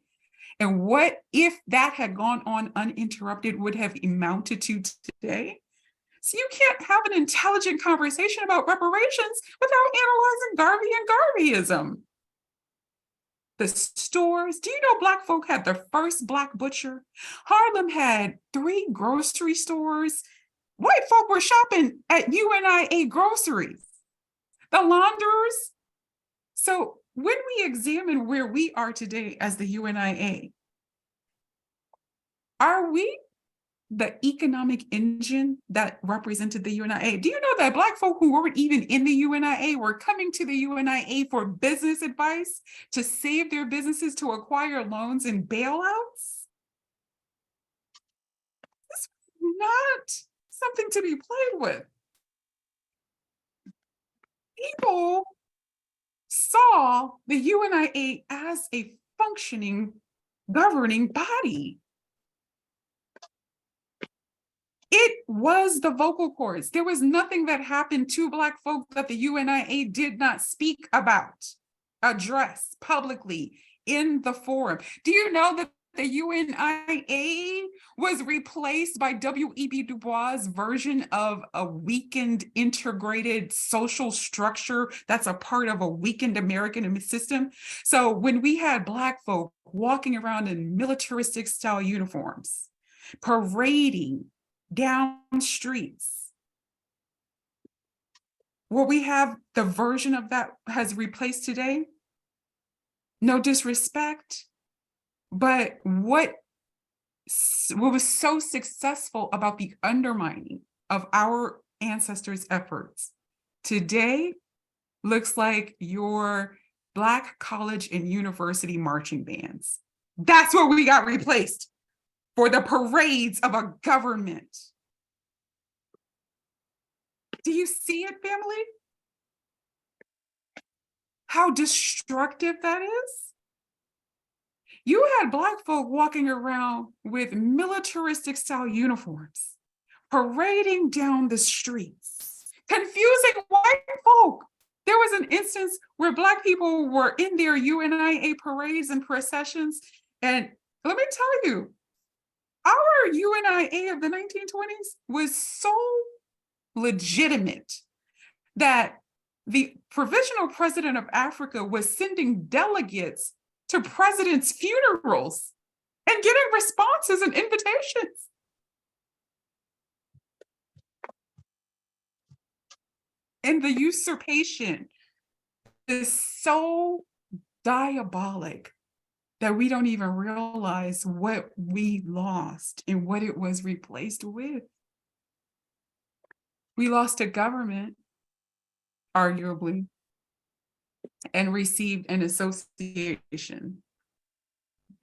D: and what if that had gone on uninterrupted would have amounted to today? So you can't have an intelligent conversation about reparations without analyzing Garvey and Garveyism. the stores. Do you know Black folk had the first Black butcher? Harlem had 3 grocery stores. White folk were shopping at UNIA groceries, the launderers. So when we examine where we are today as the UNIA, are we the economic engine that represented the UNIA? Do you know that Black folk who weren't even in the UNIA were coming to the UNIA for business advice to save their businesses, to acquire loans and bailouts? This is not something to be played with. People saw the UNIA as a functioning governing body. It was the vocal cords. There was nothing that happened to Black folk that the UNIA did not speak about, address publicly in the forum. Do you know that the UNIA was replaced by W.E.B. Du Bois' version of a weakened integrated social structure that's a part of a weakened American system? So when we had Black folk walking around in militaristic style uniforms, parading down streets, what we have, the version of that has replaced today. No disrespect, but what was so successful about the undermining of our ancestors' efforts today looks like your Black college and university marching bands. That's what we got replaced for the parades of a government. Do you see it, family? How destructive that is? You had Black folk walking around with militaristic style uniforms, parading down the streets, confusing white folk. There was an instance where Black people were in their UNIA parades and processions. And let me tell you, our UNIA of the 1920s was so legitimate that the provisional president of Africa was sending delegates to presidents' funerals and getting responses and invitations. And the usurpation is so diabolic that we don't even realize what we lost and what it was replaced with. We lost a government, arguably, and received an association.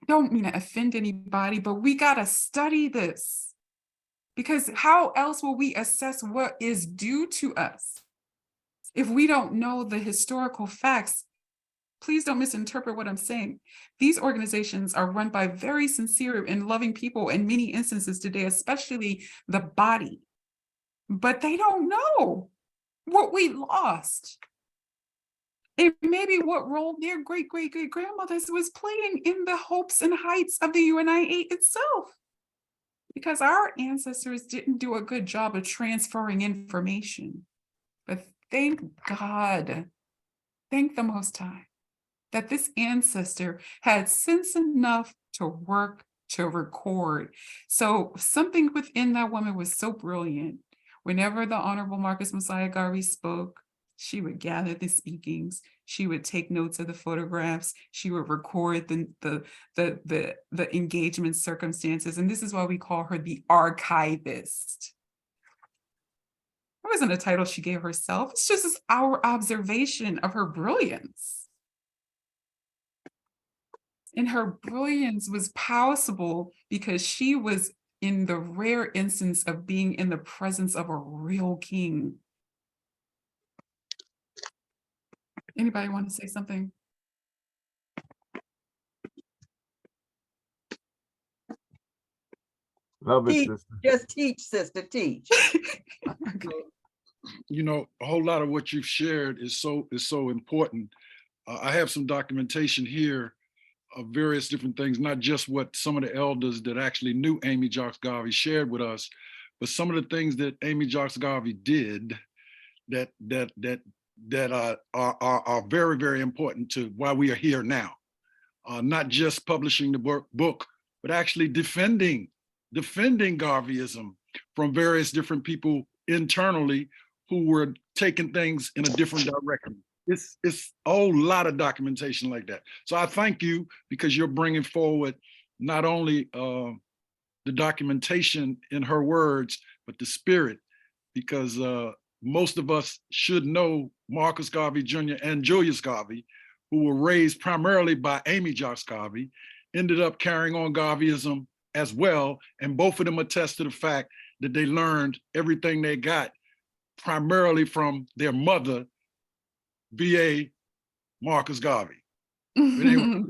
D: Don't mean to offend anybody, but we gotta study this, because how else will we assess what is due to us if we don't know the historical facts? Please don't misinterpret what I'm saying. These organizations are run by very sincere and loving people in many instances today, especially the body, but they don't know what we lost. And maybe what role their great-great-great-grandmothers was playing in the hopes and heights of the UNIA itself. Because our ancestors didn't do a good job of transferring information. But thank God, thank the Most High, that this ancestor had sense enough to work, to record. So something within that woman was so brilliant. Whenever the Honorable Marcus Messiah Garvey spoke, she would gather the speakings. She would take notes of the photographs. She would record the engagement circumstances. And this is why we call her the archivist. It wasn't a title she gave herself. It's just our observation of her brilliance. And her brilliance was possible because she was in the rare instance of being in the presence of a real king. Anybody want to say something?
B: Love it,
G: Teach,
B: sister.
G: just teach, sister, teach.
H: You know, a whole lot of what you've shared is so important. I have some documentation here of various different things, not just what some of the elders that actually knew Amy Jacques Garvey shared with us, but some of the things that Amy Jacques Garvey did that are very, very important to why we are here now. not just publishing the book, but actually defending Garveyism from various different people internally who were taking things in a different direction. It's a whole lot of documentation like that. So I thank you because you're bringing forward not only the documentation in her words, but the spirit, because most of us should know Marcus Garvey Jr. and Julius Garvey, who were raised primarily by Amy Jacques Garvey, ended up carrying on Garveyism as well. And both of them attest to the fact that they learned everything they got primarily from their mother, V.A. Marcus Garvey. But anyway,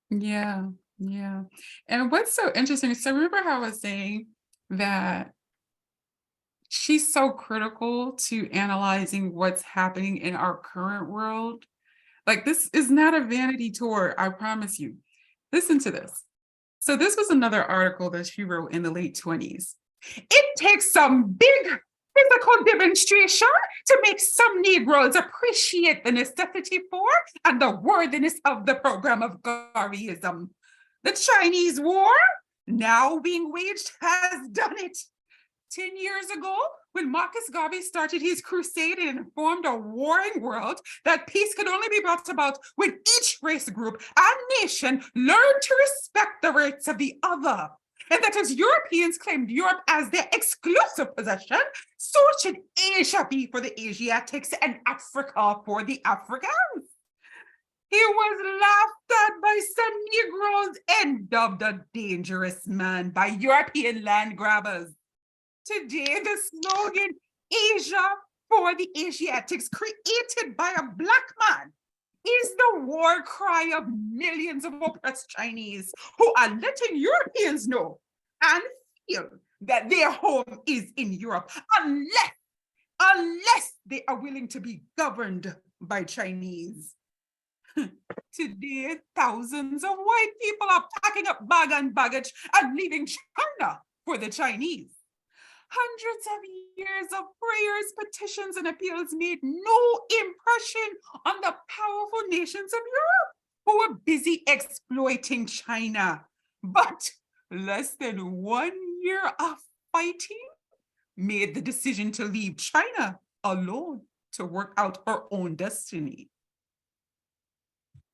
D: yeah, yeah. And what's so interesting, so remember how I was saying that she's so critical to analyzing what's happening in our current world. Like, this is not a vanity tour, I promise you. Listen to this. So this was another article that she wrote in the late 20s. It takes some big physical demonstration to make some Negroes appreciate the necessity for and the worthiness of the program of Garveyism. The Chinese War, now being waged, has done it. 10 years ago, when Marcus Garvey started his crusade and informed a warring world that peace could only be brought about when each race group and nation learned to respect the rights of the other, and that as Europeans claimed Europe as their exclusive possession, so should Asia be for the Asiatics and Africa for the Africans. He was laughed at by some Negroes and dubbed a dangerous man by European land grabbers. Today, the slogan, Asia for the Asiatics, created by a Black man, is the war cry of millions of oppressed Chinese who are letting Europeans know and feel that their home is in Europe, unless they are willing to be governed by Chinese. Today, thousands of white people are packing up bag and baggage and leaving China for the Chinese. Hundreds of years of prayers, petitions, and appeals made no impression on the powerful nations of Europe who were busy exploiting China. But less than 1 year of fighting made the decision to leave China alone to work out her own destiny.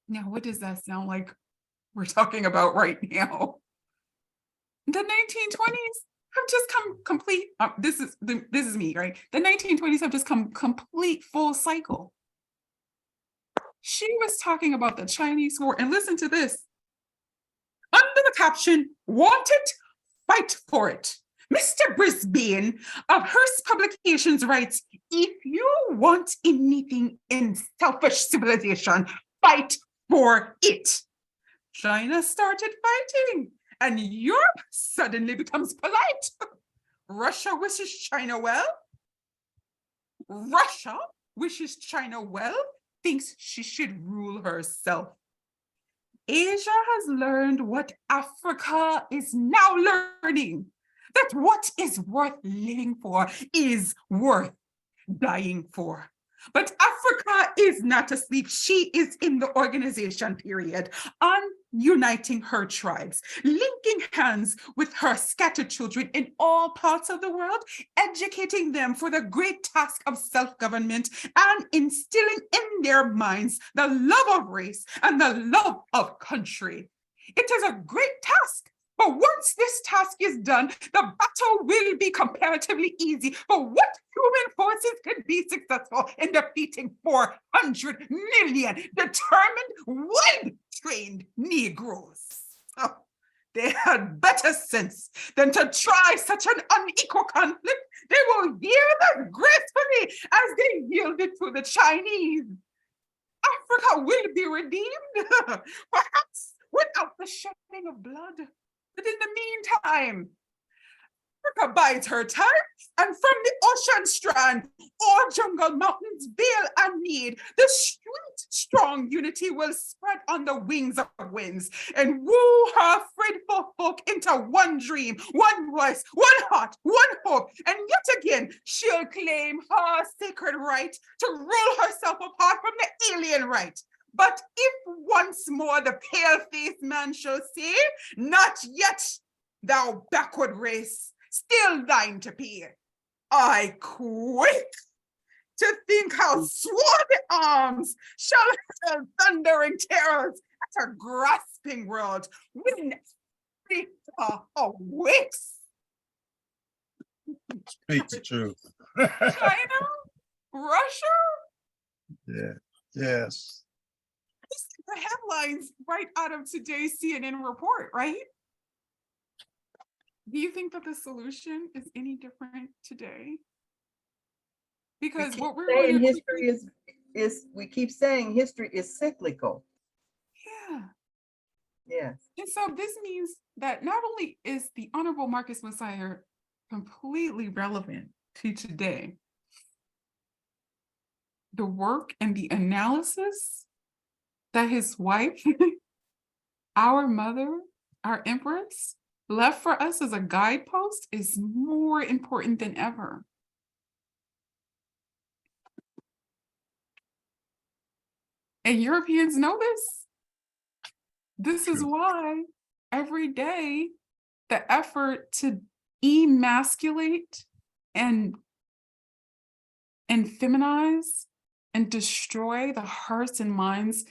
D: Now, what does that sound like we're talking about right now? The 1920s have just come complete, this is me, right? The 1920s have just come complete full cycle. She was talking about the Chinese war, and listen to this. Under the caption, "Want it? Fight for it." Mr. Brisbane of Hearst Publications writes, "If you want anything in selfish civilization, fight for it." China started fighting, and Europe suddenly becomes polite. Russia wishes China well. Russia wishes China well, thinks she should rule herself. Asia has learned what Africa is now learning, that what is worth living for is worth dying for. But Africa is not asleep. She is in the organization period, uniting her tribes, linking hands with her scattered children in all parts of the world, educating them for the great task of self-government, and instilling in their minds the love of race and the love of country. It is a great task. But once this task is done, the battle will be comparatively easy. But what human forces could be successful in defeating 400 million determined, well-trained Negroes? Oh, they had better sense than to try such an unequal conflict. They will yield as gracefully as they yielded to the Chinese. Africa will be redeemed, perhaps without the shedding of blood. But in the meantime, Africa bides her time, and from the ocean strand or jungle mountains veil and need, the sweet, strong unity will spread on the wings of winds and woo her fretful folk into one dream, one voice, one heart, one hope. And yet again, she'll claim her sacred right to rule herself apart from the alien right. But if once more the pale-faced man shall say, not yet, thou backward race, still thine to pay, I quake to think how swarthy arms shall hurl thundering terrors at a grasping world when Africa awakes.
I: Speak the truth.
D: China, Russia,
I: Yeah, yes.
D: this is the headlines right out of today's CNN report, right? Do you think that the solution is any different today? Because
G: keep
D: what we're
G: saying
D: going to
G: history we keep saying history is cyclical.
D: yeah.
G: Yes.
D: And so this means that not only is the Honorable Marcus Messiah completely relevant to today, the work and the analysis that his wife, our mother, our empress, left for us as a guidepost is more important than ever. And Europeans know this. This is why every day the effort to emasculate and feminize and destroy the hearts and minds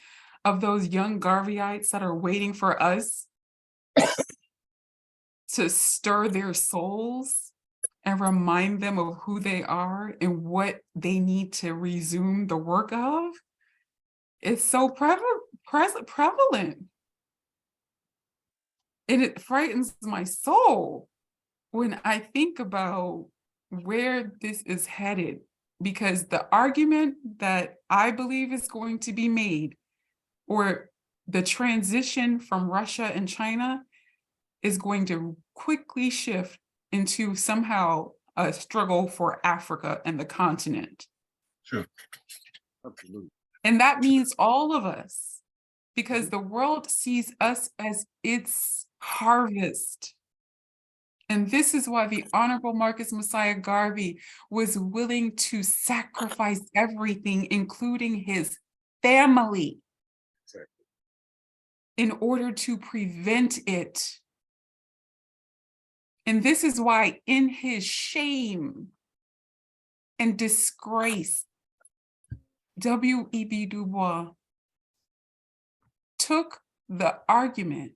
D: of those young Garveyites that are waiting for us to stir their souls and remind them of who they are and what they need to resume the work of. It's so prevalent. And it frightens my soul when I think about where this is headed, because the argument that I believe is going to be made, or the transition from Russia and China, is going to quickly shift into somehow a struggle for Africa and the continent.
I: Sure. Absolutely.
D: And that means all of us, because the world sees us as its harvest. And this is why the Honorable Marcus Messiah Garvey was willing to sacrifice everything, including his family, in order to prevent it. And this is why, in his shame and disgrace, W.E.B. Du Bois took the argument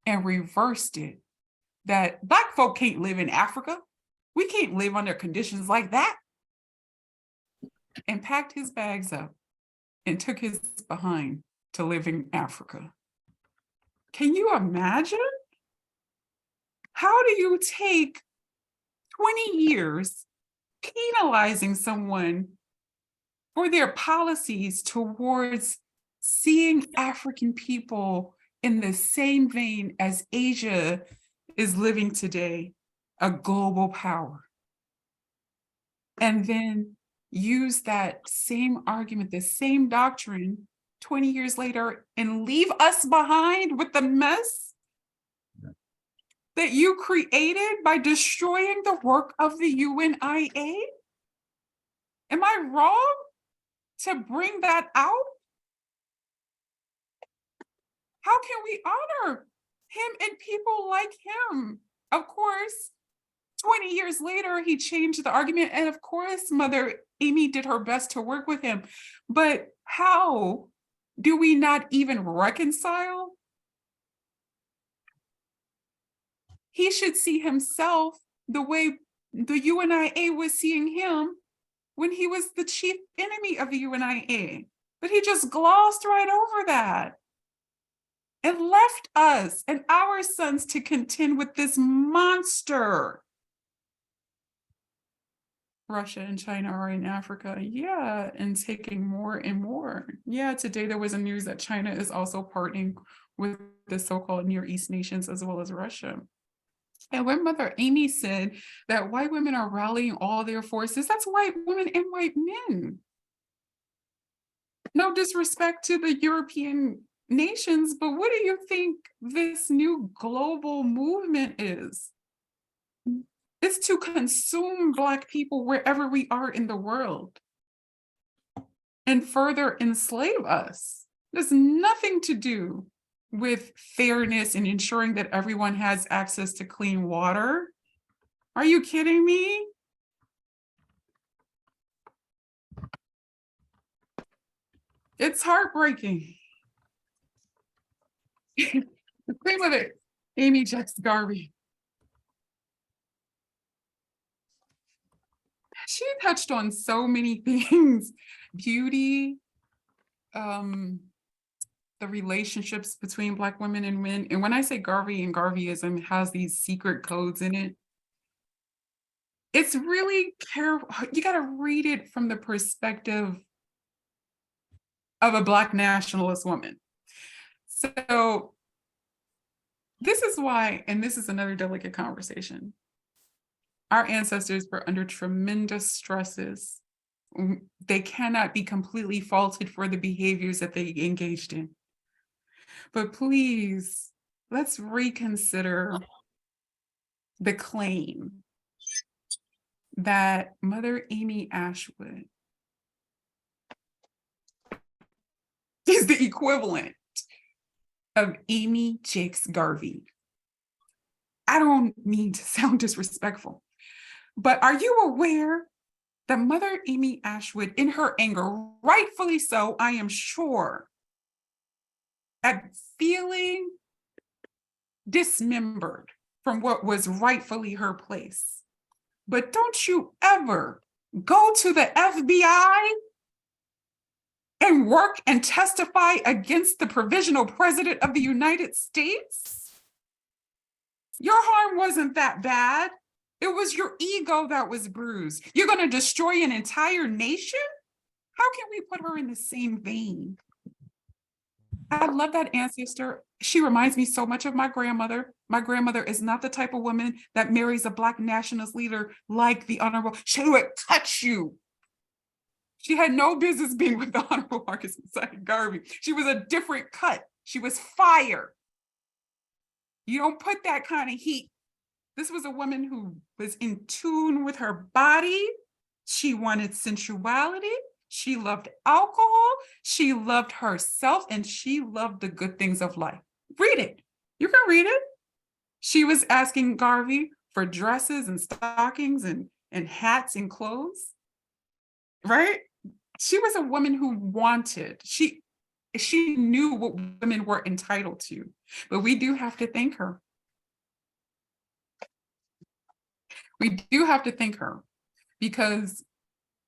D: and reversed it that Black folk can't live in Africa. We can't live under conditions like that. And packed his bags up and took his behind to live in Africa. Can you imagine? How do you take 20 years penalizing someone for their policies towards seeing African people in the same vein as Asia is living today, a global power? And then use that same argument, the same doctrine 20 years later and leave us behind with the mess that you created by destroying the work of the UNIA? Am I wrong to bring that out? How can we honor him and people like him? Of course, 20 years later, he changed the argument. And of course, Mother Amy did her best to work with him. But how do we not even reconcile? He should see himself the way the UNIA was seeing him when he was the chief enemy of the UNIA. But he just glossed right over that and left us and our sons to contend with this monster. Russia and China are in Africa, yeah, and taking more and more. Yeah, today there was a news that China is also partnering with the so-called Near East nations as well as Russia. And when Mother Amy said that white women are rallying all their forces, that's white women and white men. No disrespect to the European nations, but what do you think this new global movement is? It's to consume Black people wherever we are in the world and further enslave us. It has nothing to do with fairness and ensuring that everyone has access to clean water. Are you kidding me? It's heartbreaking. The name of it, Amy Jacques Garvey. She touched on so many things, beauty, the relationships between Black women and men. And when I say Garvey and Garveyism has these secret codes in it, it's really careful. You got to read it from the perspective of a Black nationalist woman. So this is why, and this is another delicate conversation, our ancestors were under tremendous stresses. They cannot be completely faulted for the behaviors that they engaged in. But please, let's reconsider the claim that Mother Amy Ashwood is the equivalent of Amy Jacques Garvey. I don't mean to sound disrespectful, but are you aware that Mother Amy Ashwood, in her anger, rightfully so, I am sure, at feeling dismembered from what was rightfully her place. But don't you ever go to the FBI and work and testify against the provisional president of the United States? Your harm wasn't that bad. It was your ego that was bruised. You're going to destroy an entire nation? How can we put her in the same vein? I love that ancestor. She reminds me so much of my grandmother. My grandmother is not the type of woman that marries a Black nationalist leader like the Honorable. She would cut you. She had no business being with the Honorable Marcus Messiah Garvey. She was a different cut. She was fire. You don't put that kind of heat. This was a woman who was in tune with her body. She wanted sensuality. She loved alcohol. She loved herself, and she loved the good things of life. Read it. You can read it. She was asking Garvey for dresses and stockings and hats and clothes, right? She was a woman who wanted, she knew what women were entitled to, but we do have to thank her. We do have to thank her because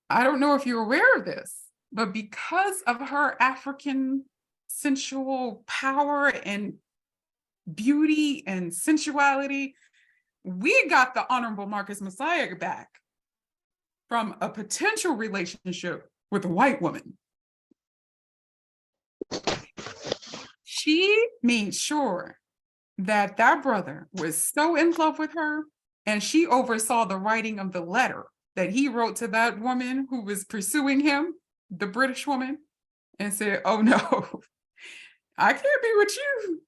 D: I don't know if you're aware of this, but because of her African sensual power and beauty and sensuality, we got the Honorable Marcus Messiah back from a potential relationship with a white woman. She made sure that that brother was so in love with her, and she oversaw the writing of the letter that he wrote to that woman who was pursuing him, the British woman, and said, oh no, I can't be with you.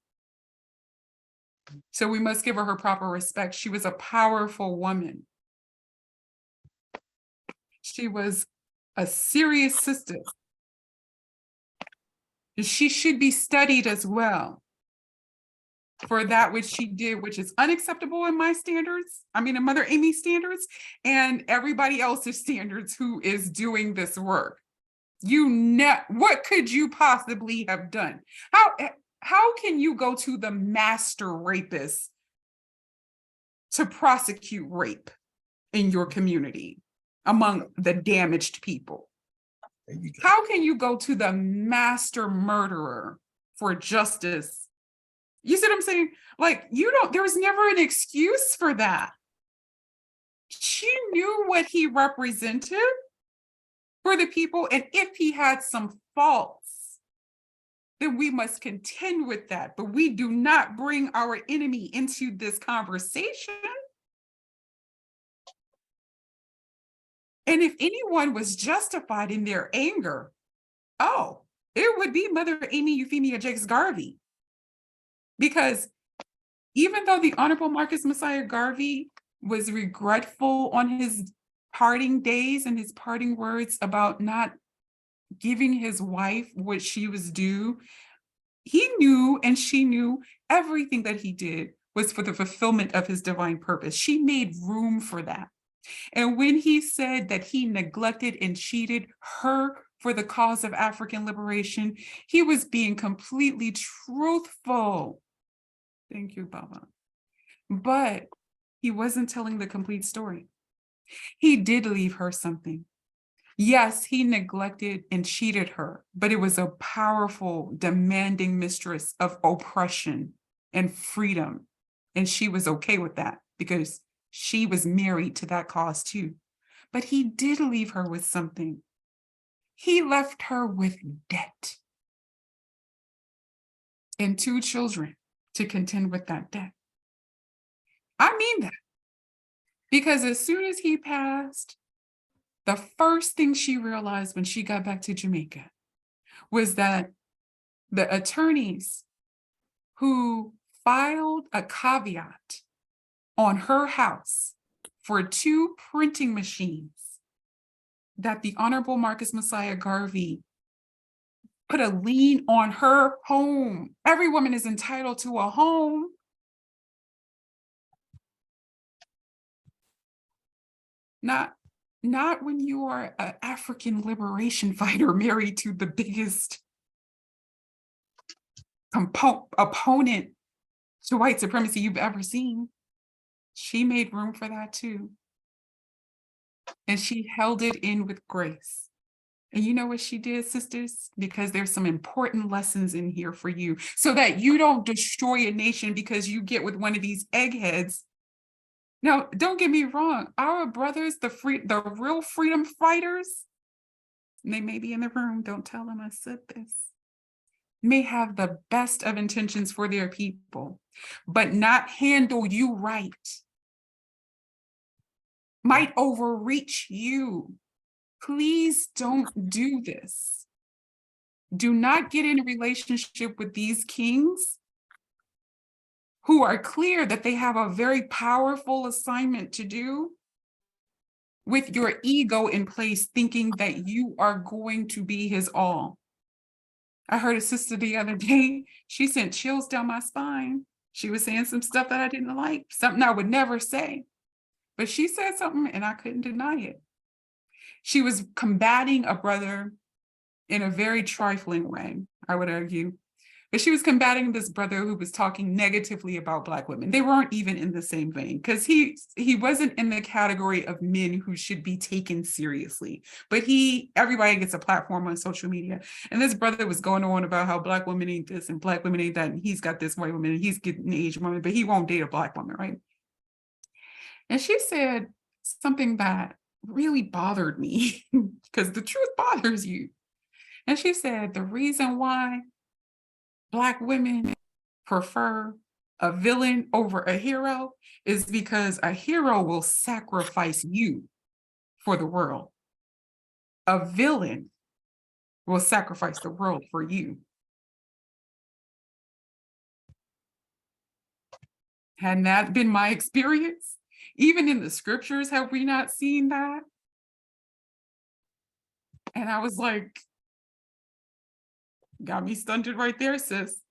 D: So we must give her proper respect. She was a powerful woman. She was a serious sister. She should be studied as well for that which she did, which is unacceptable in my standards. I mean, in Mother Amy's standards and everybody else's standards who is doing this work. What could you possibly have done? How can you go to the master rapist to prosecute rape in your community among the damaged people? How can you go to the master murderer for justice? You see what I'm saying? Like, there was never an excuse for that. She knew what he represented for the people, and if he had some faults, then we must contend with that. But we do not bring our enemy into this conversation. And if anyone was justified in their anger, it would be Mother Amy Euphemia Jacques Garvey. Because even though the Honorable Marcus Messiah Garvey was regretful on his parting days and his parting words about not giving his wife what she was due, he knew and she knew everything that he did was for the fulfillment of his divine purpose. She made room for that. And when he said that he neglected and cheated her for the cause of African liberation, he was being completely truthful. Thank you, Baba. But he wasn't telling the complete story. He did leave her something. Yes, he neglected and cheated her, but it was a powerful, demanding mistress of oppression and freedom. And she was okay with that because she was married to that cause too. But he did leave her with something. He left her with debt and 2 children to contend with that debt. I mean that. Because as soon as he passed, the first thing she realized when she got back to Jamaica was that the attorneys who filed a caveat on her house for 2 printing machines that the Honorable Marcus Messiah Garvey put a lien on her home. Every woman is entitled to a home. Not when you are an African liberation fighter married to the biggest opponent to white supremacy you've ever seen. She made room for that too. And she held it in with grace. And you know what she did, sisters? Because there's some important lessons in here for you so that you don't destroy a nation because you get with one of these eggheads. Now, don't get me wrong. Our brothers, the real freedom fighters, and they may be in the room, don't tell them I said this, may have the best of intentions for their people, but not handle you right. Might overreach you. Please don't do this. Do not get in a relationship with these kings who are clear that they have a very powerful assignment to do with your ego in place, thinking that you are going to be his all. I heard a sister the other day, she sent chills down my spine. She was saying some stuff that I didn't like, something I would never say. But she said something and I couldn't deny it. She was combating a brother in a very trifling way, I would argue. But she was combating this brother who was talking negatively about Black women. They weren't even in the same vein because he wasn't in the category of men who should be taken seriously. But everybody gets a platform on social media. And this brother was going on about how Black women ain't this and Black women ain't that. And he's got this white woman and he's getting an Asian woman, but he won't date a Black woman, right? And she said something that really bothered me because the truth bothers you. And she said, the reason why Black women prefer a villain over a hero is because a hero will sacrifice you for the world. A villain will sacrifice the world for you. Hadn't that been my experience? Even in the scriptures, have we not seen that? And I was like, got me stunted right there, sis.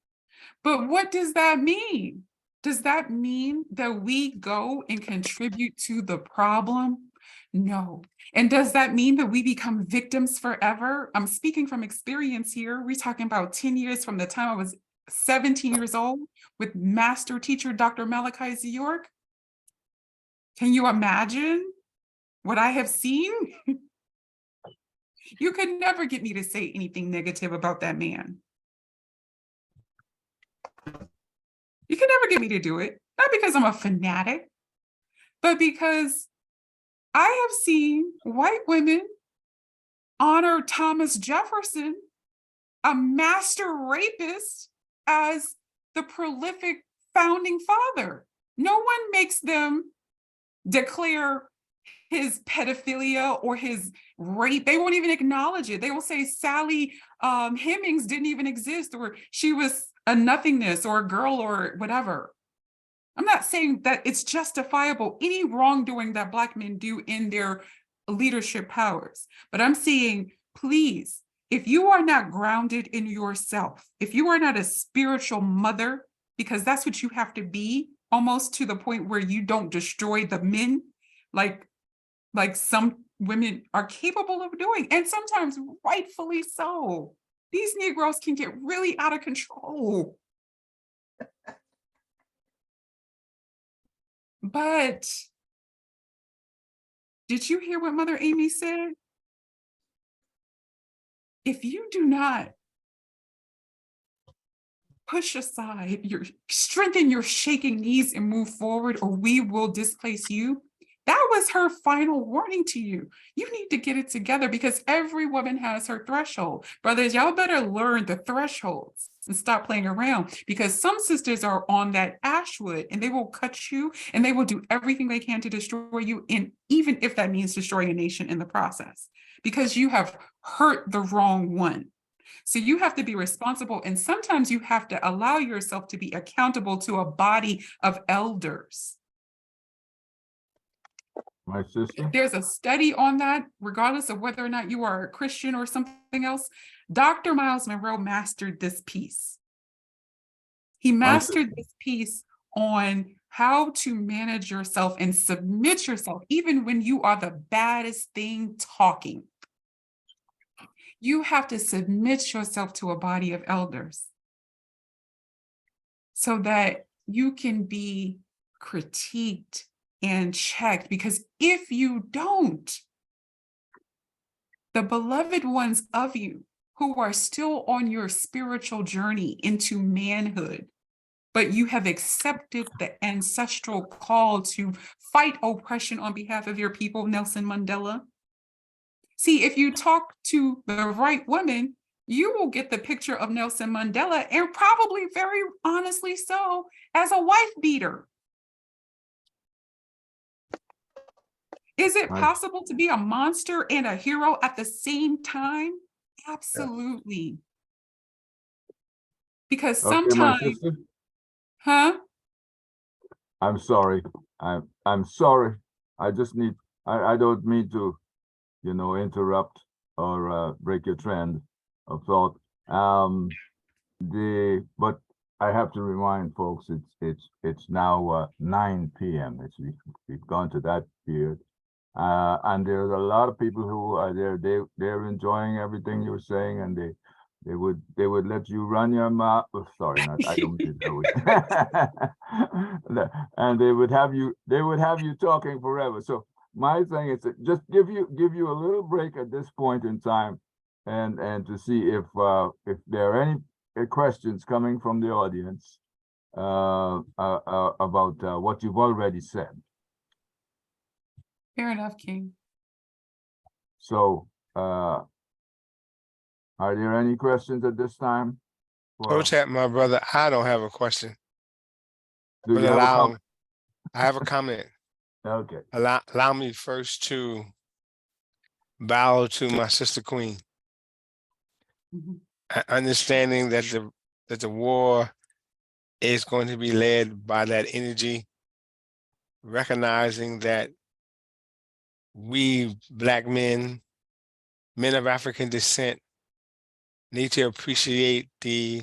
D: But what does that mean? Does that mean that we go and contribute to the problem? No. And does that mean that we become victims forever? I'm speaking from experience here. We're talking about 10 years from the time I was 17 years old with master teacher, Dr. Malachi Z. York. Can you imagine what I have seen? You could never get me to say anything negative about that man. You can never get me to do it, not because I'm a fanatic, but because I have seen white women honor Thomas Jefferson, a master rapist, as the prolific founding father. No one makes them declare his pedophilia or his rape. They won't even acknowledge it. They will say Sally Hemings didn't even exist, or she was a nothingness or a girl or whatever. I'm not saying that it's justifiable, any wrongdoing that Black men do in their leadership powers, but I'm saying, please, if you are not grounded in yourself, if you are not a spiritual mother, because that's what you have to be, almost to the point where you don't destroy the men, like some women are capable of doing, and sometimes rightfully so. These Negroes can get really out of control. But did you hear what Mother Amy said? If you do not push aside strengthen your shaking knees and move forward, or we will displace you. That was her final warning to you. You need to get it together, because every woman has her threshold. Brothers, y'all better learn the thresholds and stop playing around, because some sisters are on that ashwood and they will cut you and they will do everything they can to destroy you, and even if that means destroying a nation in the process, because you have hurt the wrong one. So you have to be responsible, and sometimes you have to allow yourself to be accountable to a body of elders.
B: My sister?
D: There's a study on that, regardless of whether or not you are a Christian or something else. Dr. Miles Monroe mastered this piece. He mastered this piece on how to manage yourself and submit yourself, even when you are the baddest thing talking. You have to submit yourself to a body of elders so that you can be critiqued and checked, because if you don't, the beloved ones of you who are still on your spiritual journey into manhood, but you have accepted the ancestral call to fight oppression on behalf of your people, Nelson Mandela. See, if you talk to the right women, you will get the picture of Nelson Mandela, and probably very honestly so, as a wife beater. Is it possible to be a monster and a hero at the same time? Absolutely. Because sometimes, huh?
B: I'm sorry. I'm sorry. I just need, I don't mean to, you know, interrupt or break your trend of thought. But I have to remind folks, it's now 9 p.m. We've gone to that period. And there's a lot of people who are there. They're enjoying everything you're saying, and they would let you run your mouth. Oh, sorry, I don't mean that. And they would have you talking forever. So my thing is to just give you a little break at this point in time, and to see if there are any questions coming from the audience about what you've already said.
D: Fair enough, King.
B: So, are there any questions at this time?
C: Go chat, my brother. I don't have a question.
B: Do
C: But
B: you have a comment?
C: I have a comment.
B: Okay.
C: Allow me first to bow to my sister Queen. Understanding that the war is going to be led by that energy, recognizing that we Black men of African descent, need to appreciate the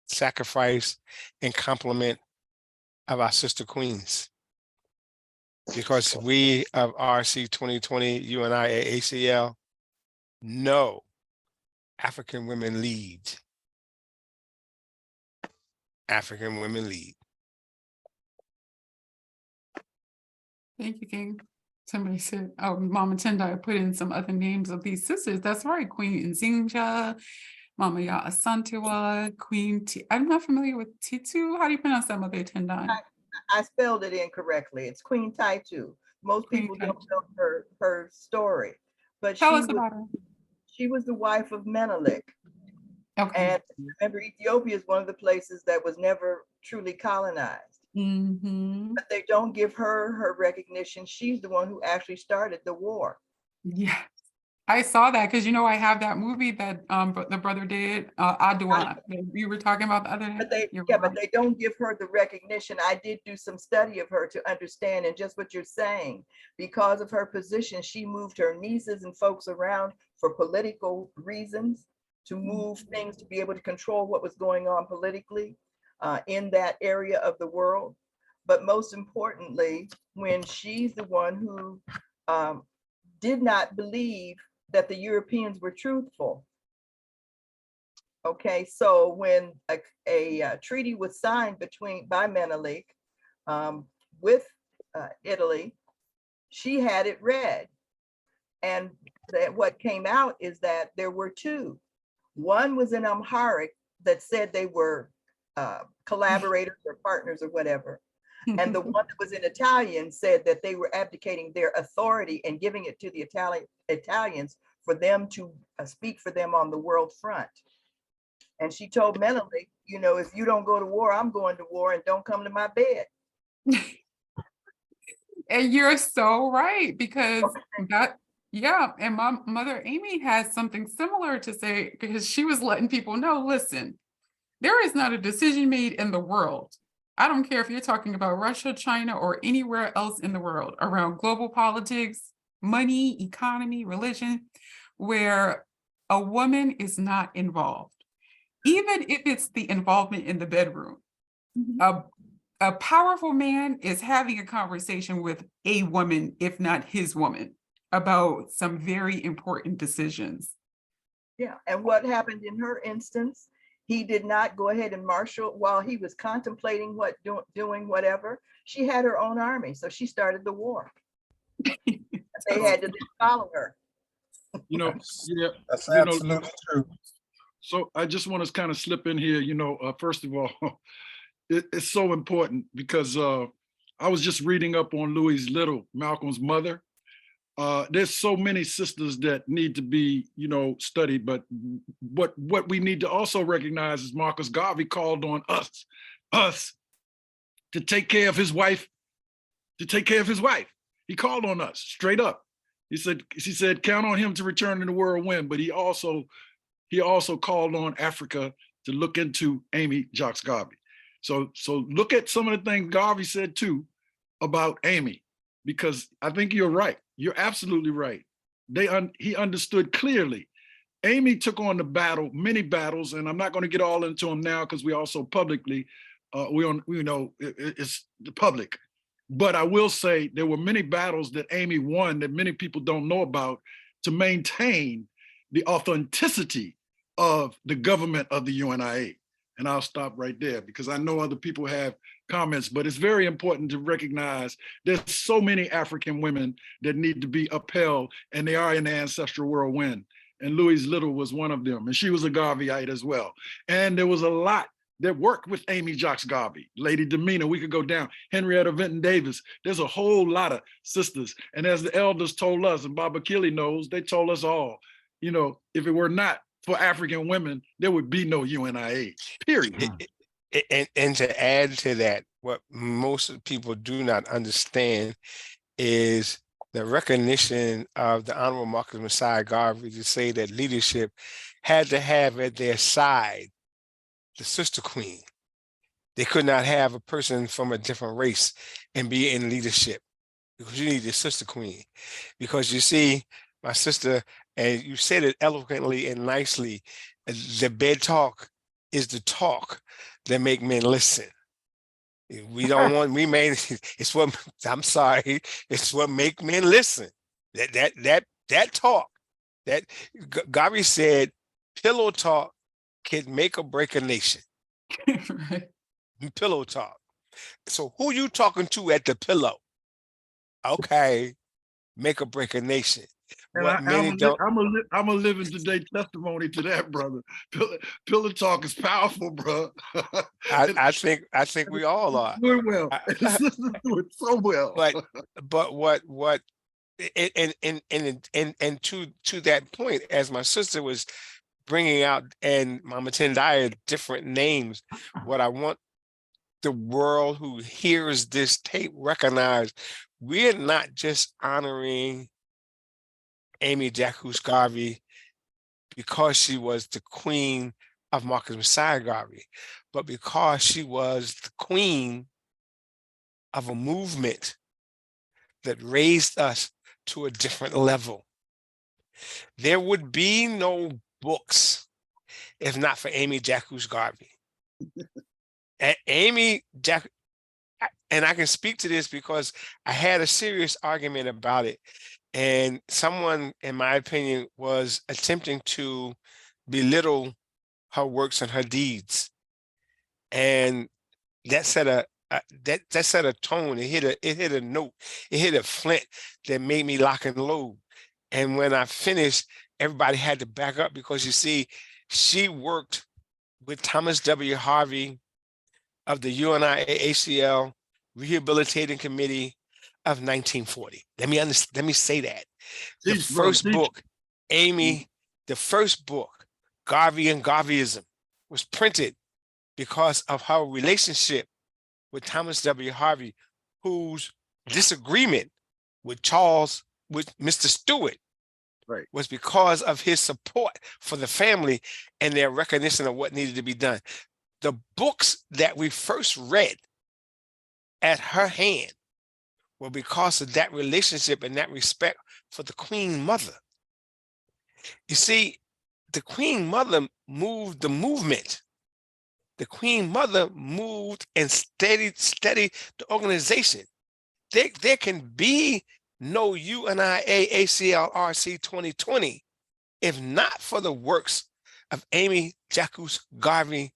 C: sacrifice and compliment of our sister queens. Because we of RC 2020, UNIA-ALC know African women lead. African women lead.
D: Thank you, King. Somebody said, oh, Mama Tendai put in some other names of these sisters. That's right. Queen Nzinja, Mama Ya Asantewa, Queen T. I'm not familiar with Titu. How do you pronounce that, Mother Tendai?
G: I spelled it incorrectly. It's Queen Taitu. Most people don't know her story, but
D: Tell us about her.
G: She was the wife of Menelik.
D: Okay.
G: And remember, Ethiopia is one of the places that was never truly colonized. But they don't give her recognition. She's the one who actually started the war.
D: Yes, I saw that, because you know I have that movie that the brother did, Adwa. You were talking about the other day.
G: But they don't give her the recognition. I did do some study of her to understand, and just what you're saying, because of her position, she moved her nieces and folks around for political reasons. to move things, to be able to control what was going on politically in that area of the world. But most importantly, when she's the one who did not believe that the Europeans were truthful. Okay, so when a treaty was signed by Menelik with Italy, she had it read. And that what came out is that there were two. One was in Amharic that said they were collaborators or partners or whatever. And the one that was in Italian said that they were abdicating their authority and giving it to the Italians for them to speak for them on the world front. And she told Menelik, you know, if you don't go to war, I'm going to war, and don't come to my bed.
D: And you're so right, because yeah, and my mother Amy has something similar to say, because she was letting people know, listen, there is not a decision made in the world. I don't care if you're talking about Russia, China, or anywhere else in the world around global politics, money, economy, religion, where a woman is not involved. Even if it's the involvement in the bedroom, a powerful man is having a conversation with a woman, if not his woman, about some very important decisions.
G: Yeah, and what happened in her instance, he did not go ahead and marshal while he was contemplating doing whatever. She had her own army, so she started the war. They had to follow her.
H: You know, yeah,
I: That's
H: you know,
I: absolutely true.
H: so I just want to kind of slip in here, you know, first of all, it's so important because I was just reading up on Louise Little, Malcolm's mother. There's so many sisters that need to be, you know, studied, but what we need to also recognize is Marcus Garvey called on us to take care of his wife, He called on us straight up. He said, count on him to return in the whirlwind, but he also called on Africa to look into Amy Jacques Garvey. So look at some of the things Garvey said too about Amy, because I think you're right. You're absolutely right. He understood clearly. Amy took on the battle, many battles, and I'm not going to get all into them now because we also publicly, it's the public. But I will say there were many battles that Amy won that many people don't know about to maintain the authenticity of the government of the UNIA. And I'll stop right there because I know other people have comments, but it's very important to recognize there's so many African women that need to be upheld, and they are in the ancestral whirlwind. And Louise Little was one of them, and she was a Garveyite as well. And there was a lot that worked with Amy Jacques Garvey, Lady Demeanor, we could go down, Henrietta Vinton Davis. There's a whole lot of sisters. And as the elders told us, and Baba Keeley knows, they told us all, you know, if it were not for African women, there would be no UNIA, period.
C: And to add to that, what most people do not understand is the recognition of the Honorable Marcus Messiah Garvey to say that leadership had to have at their side the sister queen. They could not have a person from a different race and be in leadership, because you need the sister queen. Because you see, my sister, and you said it eloquently and nicely, the bed talk is the talk that make men listen. We don't want, it's what, I'm sorry, it's what make men listen. That talk, that Garvey said, pillow talk can make or break a nation.
D: Right.
C: Pillow talk. So who you talking to at the pillow? Okay, make or break a nation. What many don't.
H: I'm a living today testimony to that, brother. Pillow talk is powerful, bro.
C: I think we all are.
H: Doing well. Sisters do it so well.
C: But what and to that point, as my sister was bringing out, and Mama Tendai different names, what I want the world who hears this tape recognize, we're not just honoring Amy Jacques Garvey because she was the queen of Marcus Messiah Garvey, but because she was the queen of a movement that raised us to a different level. There would be no books if not for Amy Jacques Garvey. And Amy Jacques, and I can speak to this because I had a serious argument about it. And someone, in my opinion, was attempting to belittle her works and her deeds. And that set a that set a tone. It hit a note. It hit a flint that made me lock and load. And when I finished, everybody had to back up because you see, she worked with Thomas W. Harvey of the UNIA-ALC Rehabilitating Committee of 1940. Let me say that. The
H: Teach, bro,
C: first
H: teach.
C: book, Amy, the first book, Garvey and Garveyism, was printed because of her relationship with Thomas W. Harvey, whose disagreement with Mr. Stewart,
H: Right,
C: was because of his support for the family and their recognition of what needed to be done. The books that we first read at her hand were because of that relationship and that respect for the Queen Mother. You see, the Queen Mother moved the movement. The Queen Mother moved and steadied the organization. There can be no UNIA-ALC 2020 if not for the works of Amy Jacques Garvey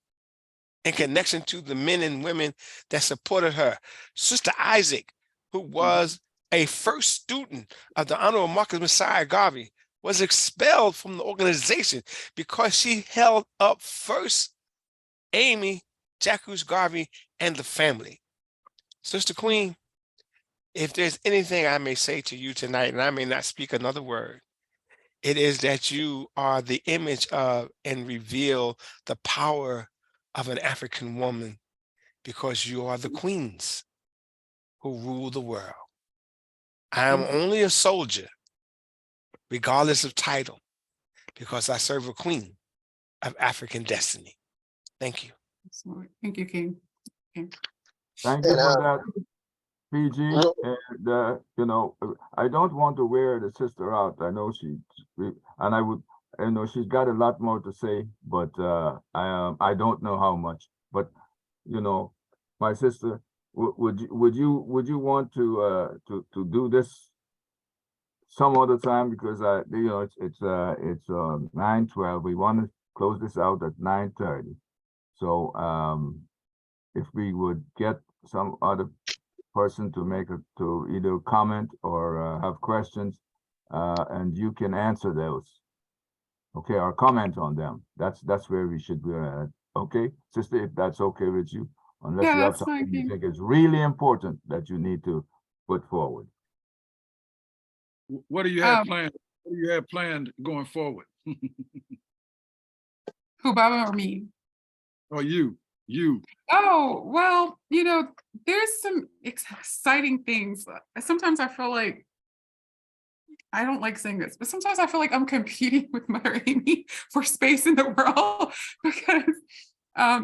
C: in connection to the men and women that supported her. Sister Isaac, who was a first student of the Honorable Marcus Messiah Garvey, was expelled from the organization because she held up first Amy Jacques Garvey and the family. Sister Queen, if there's anything I may say to you tonight, and I may not speak another word, it is that you are the image of and reveal the power of an African woman because you are the queens who rule the world. I am only a soldier, regardless of title, because I serve a queen of African destiny. Thank you.
D: Thank you, King.
B: Thank you for that, PG. And you know, I don't want to wear the sister out. I know and I would, you know, she's got a lot more to say, but I don't know how much. But you know, my sister, would you want to do this some other time, because you know, it's 9:12. We want to close this out at 9:30. So if we would get some other person to either comment or have questions, and you can answer those, okay, or comment on them. That's where we should be at. Okay, sister, if that's okay with you, unless
D: Yeah,
B: you have
D: that's fine,
B: something you
D: King.
B: think is really important that you need to put forward.
H: what do you have planned? What do you have planned going forward?
D: Who, Baba or me?
H: Or you?
D: Oh, well, you know, there's some exciting things. Sometimes I feel like, I don't like saying this, but sometimes I feel like I'm competing with Mother Amy for space in the world because,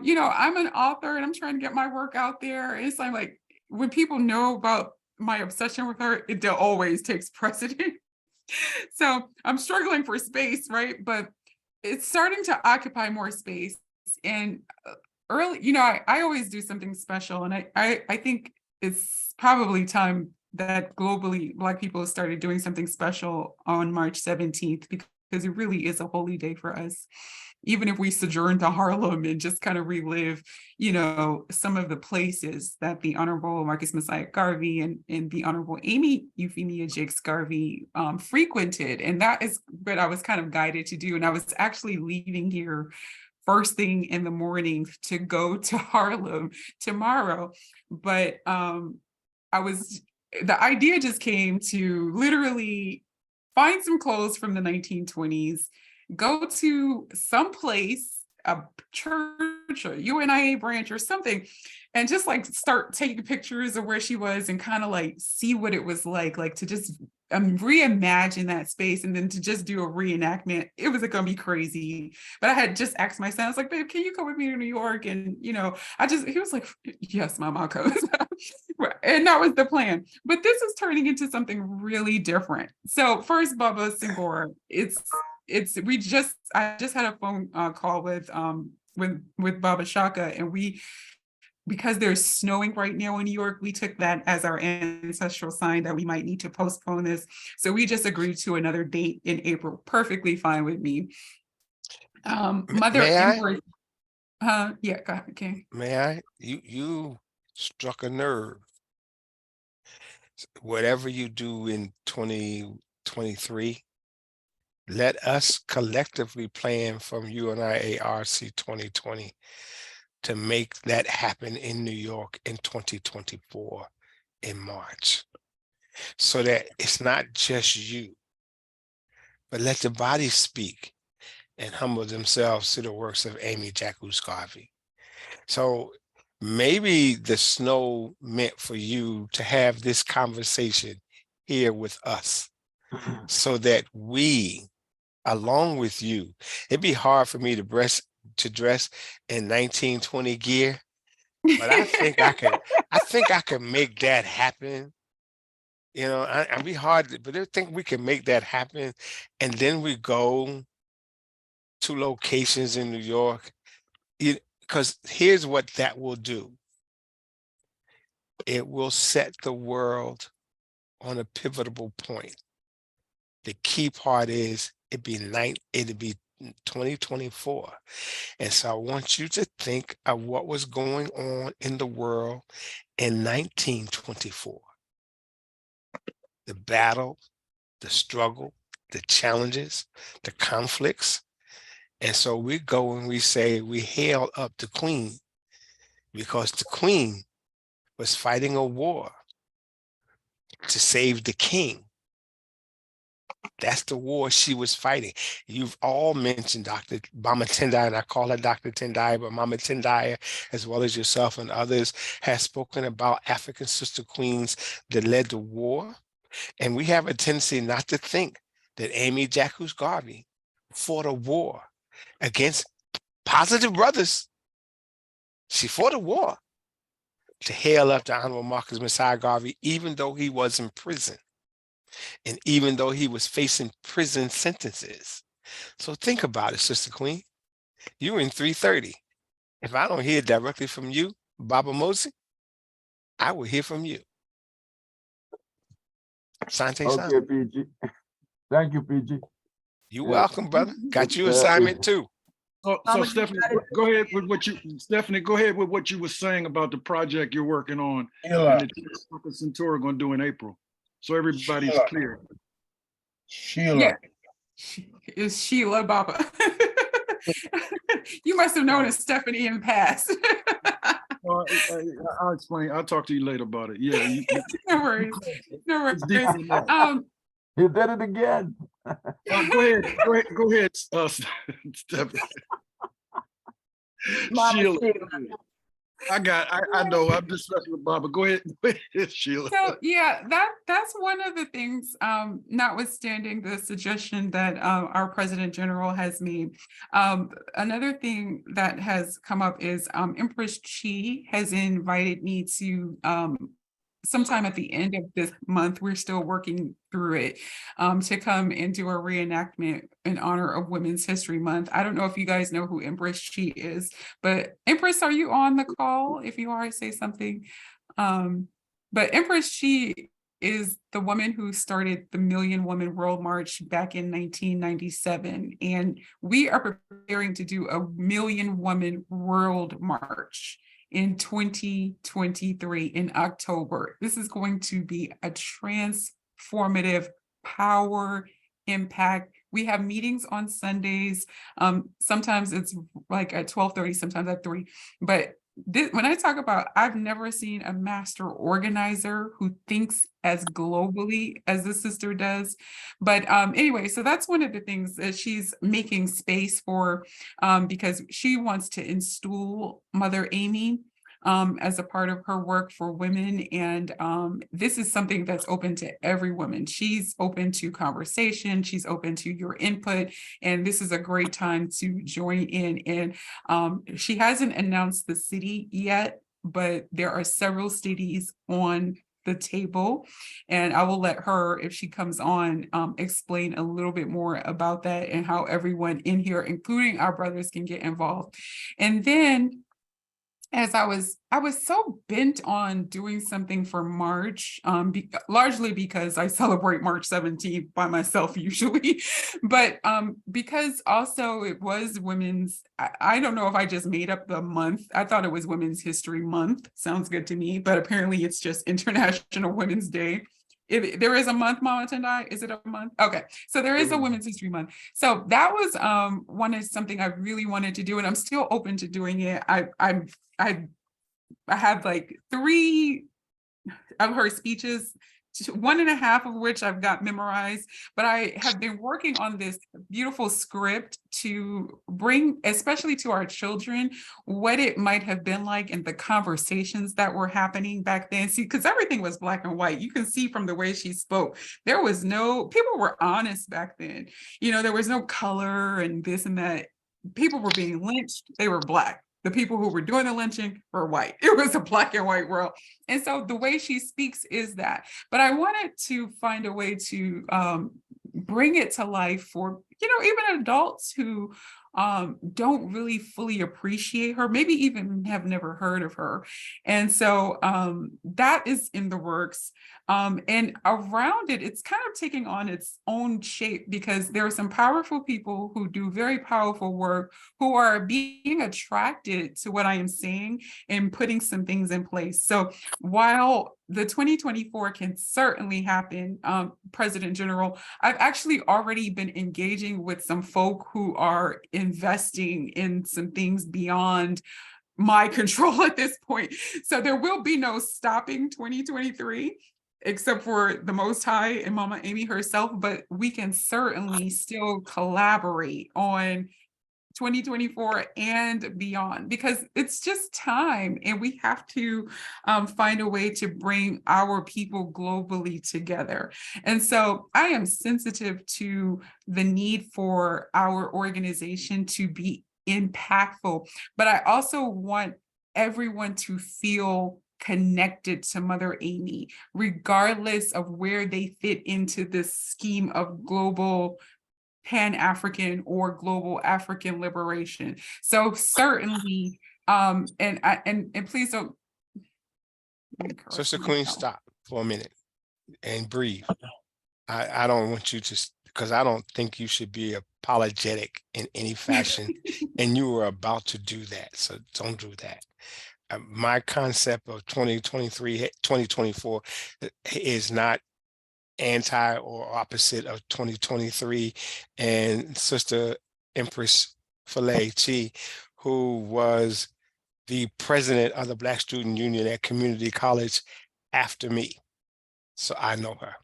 D: you know, I'm an author and I'm trying to get my work out there. And it's like when people know about my obsession with her, it always takes precedent. So I'm struggling for space, right? But it's starting to occupy more space. And early, you know, I always do something special. And I think it's probably time that globally Black people have started doing something special on March 17th, because it really is a holy day for us. Even if we sojourn to Harlem and just kind of relive, you know, some of the places that the Honorable Marcus Messiah Garvey and the Honorable Amy Euphemia Jacques Garvey frequented. And that is what I was kind of guided to do. And I was actually leaving here first thing in the morning to go to Harlem tomorrow. But the idea just came to literally find some clothes from the 1920s, go to some place, a church or UNIA branch or something, and just like start taking pictures of where she was and kind of like see what it was like to just reimagine that space, and then to just do a reenactment. It was gonna be crazy. But I had just asked my son, I was like, babe, can you come with me to New York? And you know, he was like, yes, Mom, I'll come. And that was the plan. But this is turning into something really different. So first, Baba Singora, I just had a phone call with Baba Shaka, and because there's snowing right now in New York, we took that as our ancestral sign that we might need to postpone this. So we just agreed to another date in April. Perfectly fine with me. Mother
C: May I?
D: Empress, yeah, go ahead, King.
C: May I? You struck a nerve. Whatever you do in 2023, let us collectively plan from UNIA-ALC 2020 to make that happen in New York in 2024 in March, so that it's not just you, but let the body speak and humble themselves to the works of Amy Jacques Garvey. So maybe the snow meant for you to have this conversation here with us, so that we, along with you, it'd be hard for me to dress in 1920 gear, but I think I can make that happen. You know, I'd be hard, but I think we can make that happen. And then we go to locations in New York, because here's what that will do. It will set the world on a pivotal point. The key part is it'd be 2024. And so I want you to think of what was going on in the world in 1924. The battle, the struggle, the challenges, the conflicts. And so we go and we say, we hail up the Queen, because the Queen was fighting a war to save the king. That's the war she was fighting. You've all mentioned Dr. Mama Tendai, and I call her Dr. Tendai, but Mama Tendai, as well as yourself and others, has spoken about African sister queens that led the war. And we have a tendency not to think that Amy Jacques Garvey fought a war against positive brothers. She fought a war to hail up the Honorable Marcus Messiah Garvey, even though he was in prison. And even though he was facing prison sentences. So think about it, Sister Queen. You're in 330. If I don't hear directly from you, Baba Mosey, I will hear from you. Sante
B: Okay,
C: San.
B: PG. Thank you, PG.
C: You're
B: Yeah.
C: welcome, brother. Got you assignment too.
H: So
G: Mama, you
H: Stephanie,
G: got it.
H: go ahead with what you were saying about the project you're working on
I: Sheila,
H: and the Centaur going to do in April. So everybody's
I: Sheila.
H: clear.
I: Sheila,
D: Yeah. It's Sheila Baba. You must have known as Stephanie in the past.
H: I'll explain. I'll talk to you later about it. Yeah.
D: No worries. No worries.
H: It's deeper than that.
B: He did it again.
H: Go ahead, Stephanie.
G: Mama
H: Sheila.
G: Sheila.
H: I know, I'm just messing with Baba. Go ahead, Sheila.
D: So yeah, that's one of the things, notwithstanding the suggestion that our President General has made. Another thing that has come up is Empress Chi has invited me to sometime at the end of this month, we're still working through it, to come and do a reenactment in honor of Women's History Month. I don't know if you guys know who Empress Chi is, but Empress, are you on the call? If you are, say something. But Empress Chi is the woman who started the Million Woman World March back in 1997. And we are preparing to do a Million Woman World March in 2023 in October. This is going to be a transformative power impact. We have meetings on Sundays. Sometimes it's like at 12:30, sometimes at 3. But when I talk about, I've never seen a master organizer who thinks as globally as this sister does. But anyway, so that's one of the things that she's making space for, because she wants to install Mother Amy as a part of her work for women. And this is something that's open to every woman. She's open to conversation. She's open to your input. And this is a great time to join in. And she hasn't announced the city yet, but there are several cities on the table. And I will let her, if she comes on, explain a little bit more about that and how everyone in here, including our brothers, can get involved. And then as I was so bent on doing something for March, largely because I celebrate March 17th by myself usually, but because also it was women's, I don't know if I just made up the month. I thought it was Women's History Month. Sounds good to me, but apparently it's just International Women's Day. There is a month, Mama Tendai? Is it a month? Okay, so there is a Women's History Month. So that was something I really wanted to do, and I'm still open to doing it. I have like 3 of her speeches, 1.5 of which I've got memorized, but I have been working on this beautiful script to bring, especially to our children, what it might have been like in the conversations that were happening back then. See, because everything was black and white. You can see from the way she spoke, there was people were honest back then. You know, there was no color and this and that. People were being lynched, they were Black. The people who were doing the lynching were white. It was a black and white world. And so the way she speaks is that. But I wanted to find a way to bring it to life for, even adults who don't really fully appreciate her, maybe even have never heard of her. And so that is in the works. And around it, it's kind of taking on its own shape because there are some powerful people who do very powerful work who are being attracted to what I am saying and putting some things in place. So while the 2024 can certainly happen, President General, I've actually already been engaging with some folk who are investing in some things beyond my control at this point. So there will be no stopping 2023. Except for the Most High and Mama Amy herself, but we can certainly still collaborate on 2024 and beyond because it's just time and we have to find a way to bring our people globally together. And so I am sensitive to the need for our organization to be impactful, but I also want everyone to feel connected to Mother Amy, regardless of where they fit into this scheme of global Pan-African or global African liberation. So certainly, and please don't.
C: Sister Queen, stop for a minute and breathe. I don't want you to, because I don't think you should be apologetic in any fashion, and you were about to do that, so don't do that. My concept of 2024 is not anti or opposite of 2023. And Sister Empress Philae Chi, who was the president of the Black Student Union at Community College after me. So I know her.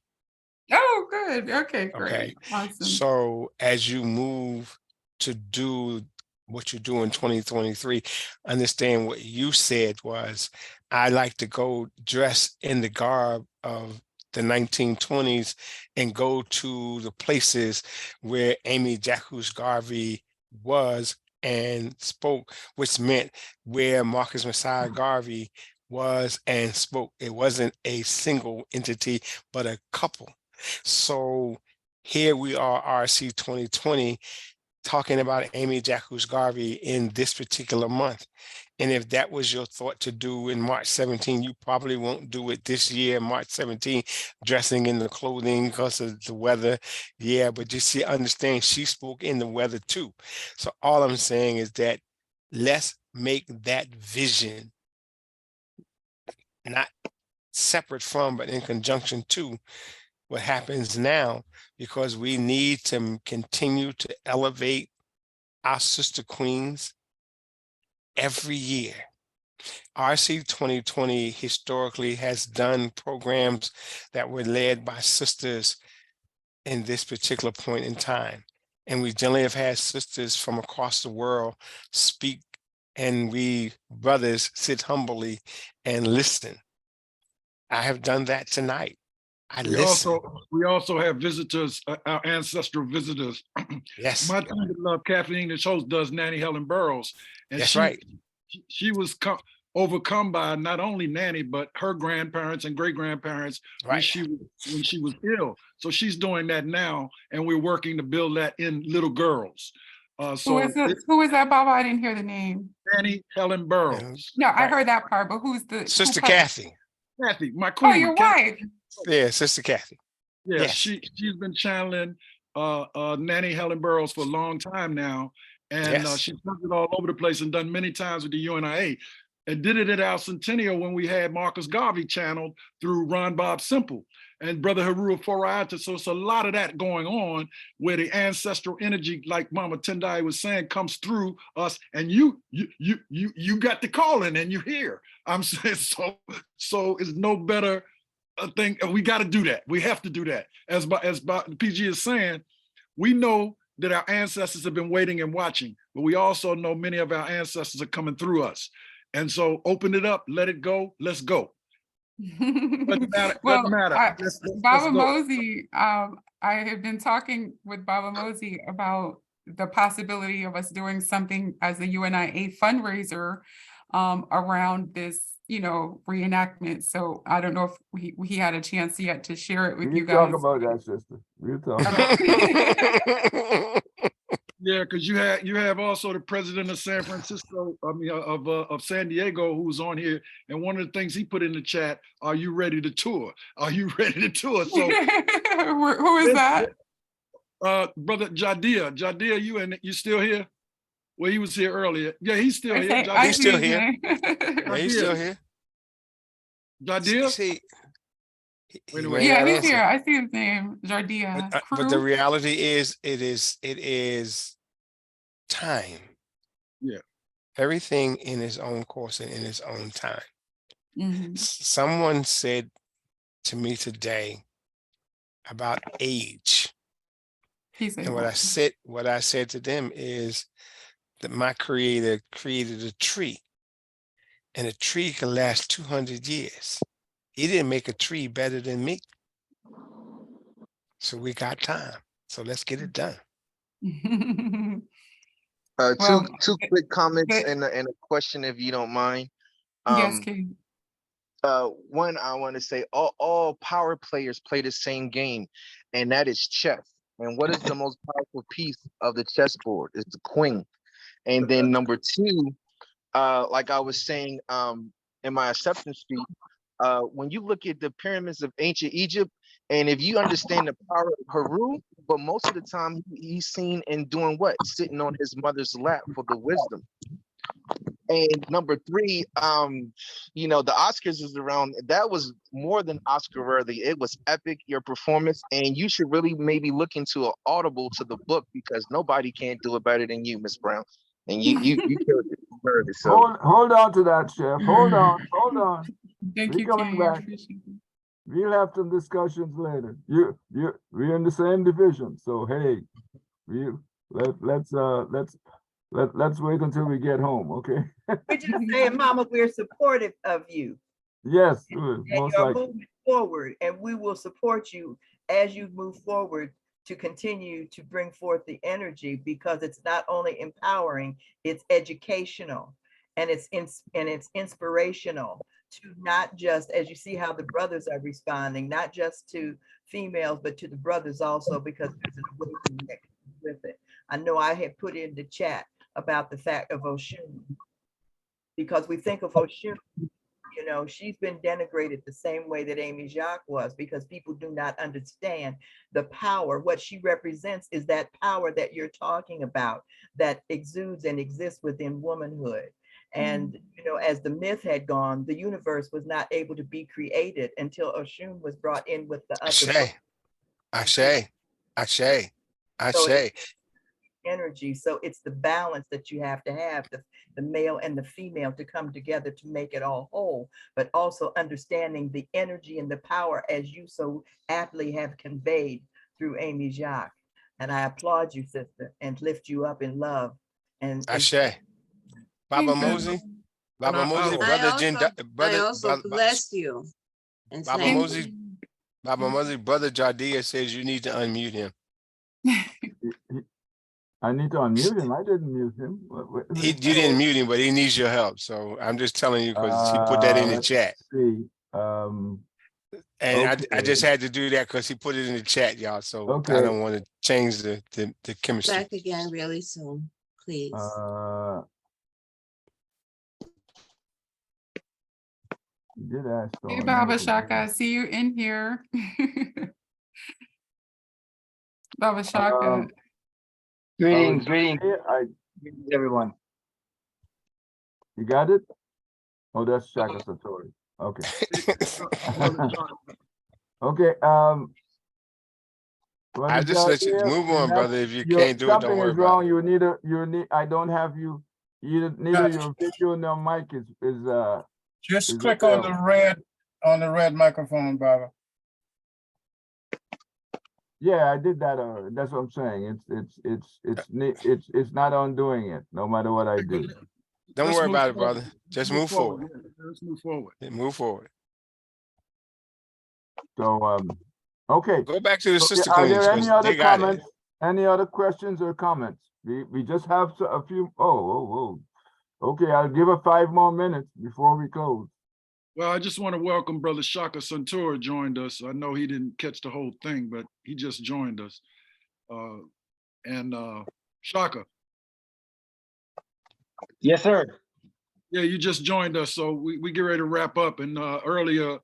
D: Oh, good. Okay, great.
C: Okay.
D: Awesome.
C: So as you move to do what you do in 2023, understand what you said was, I like to go dress in the garb of the 1920s and go to the places where Amy Jacques Garvey was and spoke, which meant where Marcus Messiah Garvey was and spoke. It wasn't a single entity, but a couple. So here we are, RC 2020, talking about Amy Jacques Garvey in this particular month. And if that was your thought to do in March 17, you probably won't do it this year, March 17, dressing in the clothing because of the weather. Yeah, but you see, understand she spoke in the weather too. So all I'm saying is that let's make that vision not separate from, but in conjunction to what happens now, because we need to continue to elevate our sister queens every year. RC 2020 historically has done programs that were led by sisters in this particular point in time. And we generally have had sisters from across the world speak, and we brothers sit humbly and listen. I have done that tonight.
H: We also have visitors, our ancestral visitors.
C: Yes.
H: My love, Kathleen, English host, does Nanny Helen Burroughs. And
C: that's right.
H: She was overcome by not only Nanny, but her grandparents and great grandparents when
C: Right.
H: she was ill. So she's doing that now, and we're working to build that in little girls.
D: Who is that, Baba? I didn't hear the name.
H: Nanny Helen Burroughs.
D: No, I
C: Right.
D: heard that part, but who's the
C: Sister
D: who
C: Kathy.
H: Kathy, my
D: Oh,
H: queen.
D: your
H: Kathy.
D: wife.
C: Yeah, Sister Kathy.
H: Yeah,
C: Yes.
H: she's been channeling Nanny Helen Burroughs for a long time now. And
C: Yes.
H: she's done it all over the place and done many times with the UNIA. And did it at our centennial when we had Marcus Garvey channeled through Ron Bob Simple and Brother Haru Forayata. So it's a lot of that going on where the ancestral energy, like Mama Tendai was saying, comes through us. And you got the calling and you're here. I'm saying so it's no better thing. We got to do that. We have to do that. As PG is saying, we know that our ancestors have been waiting and watching, but we also know many of our ancestors are coming through us. And so open it up, let it go, let's go. Doesn't matter.
D: Baba Mosey, I have been talking with Baba Mosey about the possibility of us doing something as a UNIA fundraiser around this, reenactment. So I don't know if he had a chance yet to share it with you guys.
B: We'll talk about that, sister. We'll talk.
H: Yeah, because you have also the president of San Francisco, of San Diego, who's on here, and one of the things he put in the chat: "Are you ready to tour? Are you ready to tour?" So,
D: who is that?
H: Brother Jadia. Jadia, you still here? Well, he was here earlier. Yeah, he's still here.
C: He's still here. Yeah, he's still here.
H: Jadia.
C: See,
D: yeah, he's here. I see his name, Jardia.
C: But the reality is, it is time.
H: Yeah.
C: Everything in its own course and in its own time.
D: Mhm.
C: Someone said to me today about age. And what I said to them is that my creator created a tree, and a tree can last 200 years. He didn't make a tree better than me. So we got time. So let's get it done.
J: Two quick comments and a question, if you don't mind.
D: Yes, King.
J: One, I want to say all power players play the same game, and that is chess. And what is the most powerful piece of the chessboard? Is the queen. And then number two, like I was saying in my acceptance speech, when you look at the pyramids of ancient Egypt, and if you understand the power of Haru, but most of the time he's seen in doing what? Sitting on his mother's lap for the wisdom. And number three, the Oscars is around. That was more than Oscar worthy. It was epic, your performance, and you should really maybe look into an audible to the book, because nobody can do it better than you, Miss Brown. And you killed it. So
B: Hold on to that, Chef. Hold on.
D: Thank you,
B: coming
D: King.
B: back. We'll have some discussions later. We're in the same division, so hey, let's wait until we get home, okay?
G: We're just saying, Mama, we're supportive of you.
B: Yes,
G: And
B: most
G: you're
B: likely.
G: moving forward, and we will support you as you move forward to continue to bring forth the energy, because it's not only empowering, it's educational, and it's inspirational to not just, as you see how the brothers are responding, not just to females, but to the brothers also, because there's an awakening that comes with it. I know I had put in the chat about the fact of Oshun, because we think of Oshun, she's been denigrated the same way that Amy Jacques was, because people do not understand the power. What she represents is that power that you're talking about, that exudes and exists within womanhood. And, as the myth had gone, the universe was not able to be created until Oshun was brought in with the other.
C: Ashe.
G: Energy. So it's the balance that you have to have, the male and the female, to come together to make it all whole, but also understanding the energy and the power, as you so aptly have conveyed through Amy Jacques. And I applaud you, sister, and lift you up in love. And
C: Ashe. Baba Mosey, brother
E: I also bless you.
C: Baba Mosey, brother Jardia says you need to unmute him.
B: I need to unmute him. I didn't mute him.
C: You didn't mute him, but he needs your help. So I'm just telling you because he put that in the
B: Let's
C: chat.
B: see.
C: And I just
B: Okay.
C: had to do that because he put it in the chat, y'all. So I
B: Okay.
C: don't want to change the chemistry.
E: Back again really soon, please.
B: You did ask. to
D: Hey,
B: unmute
D: Baba
B: him.
D: Shaka, I see you in here. Baba Shaka.
K: Greetings,
B: Greetings,
K: greetings, everyone.
B: You got it? Oh, that's Shaka Satori. Okay. Okay.
C: I just let you move on, brother. If you can't do it, don't
B: something
C: worry
B: is
C: about
B: wrong.
C: it.
B: I don't have you. Neither your video nor mic is
I: Just click on the red microphone, Baba.
B: Yeah, I did that. That's what I'm saying. It's not undoing it, no matter what I do.
C: Don't
H: Let's
C: worry
H: move
C: about it,
H: forward.
C: brother. Just move forward.
H: Yeah, let's move forward.
C: Move forward.
B: So okay.
C: Go back to the sister
B: Are
C: queens
B: there any
C: because
B: other
C: they got it.
B: comments? Any other questions or comments? We just have a few. Oh. Okay, I'll give it 5 more minutes before we close.
H: Well, I just want to welcome Brother Shaka Santura joined us. I know he didn't catch the whole thing, but he just joined us. Shaka.
K: Yes, sir.
H: Yeah, you just joined us, so we get ready to wrap up. And earlier,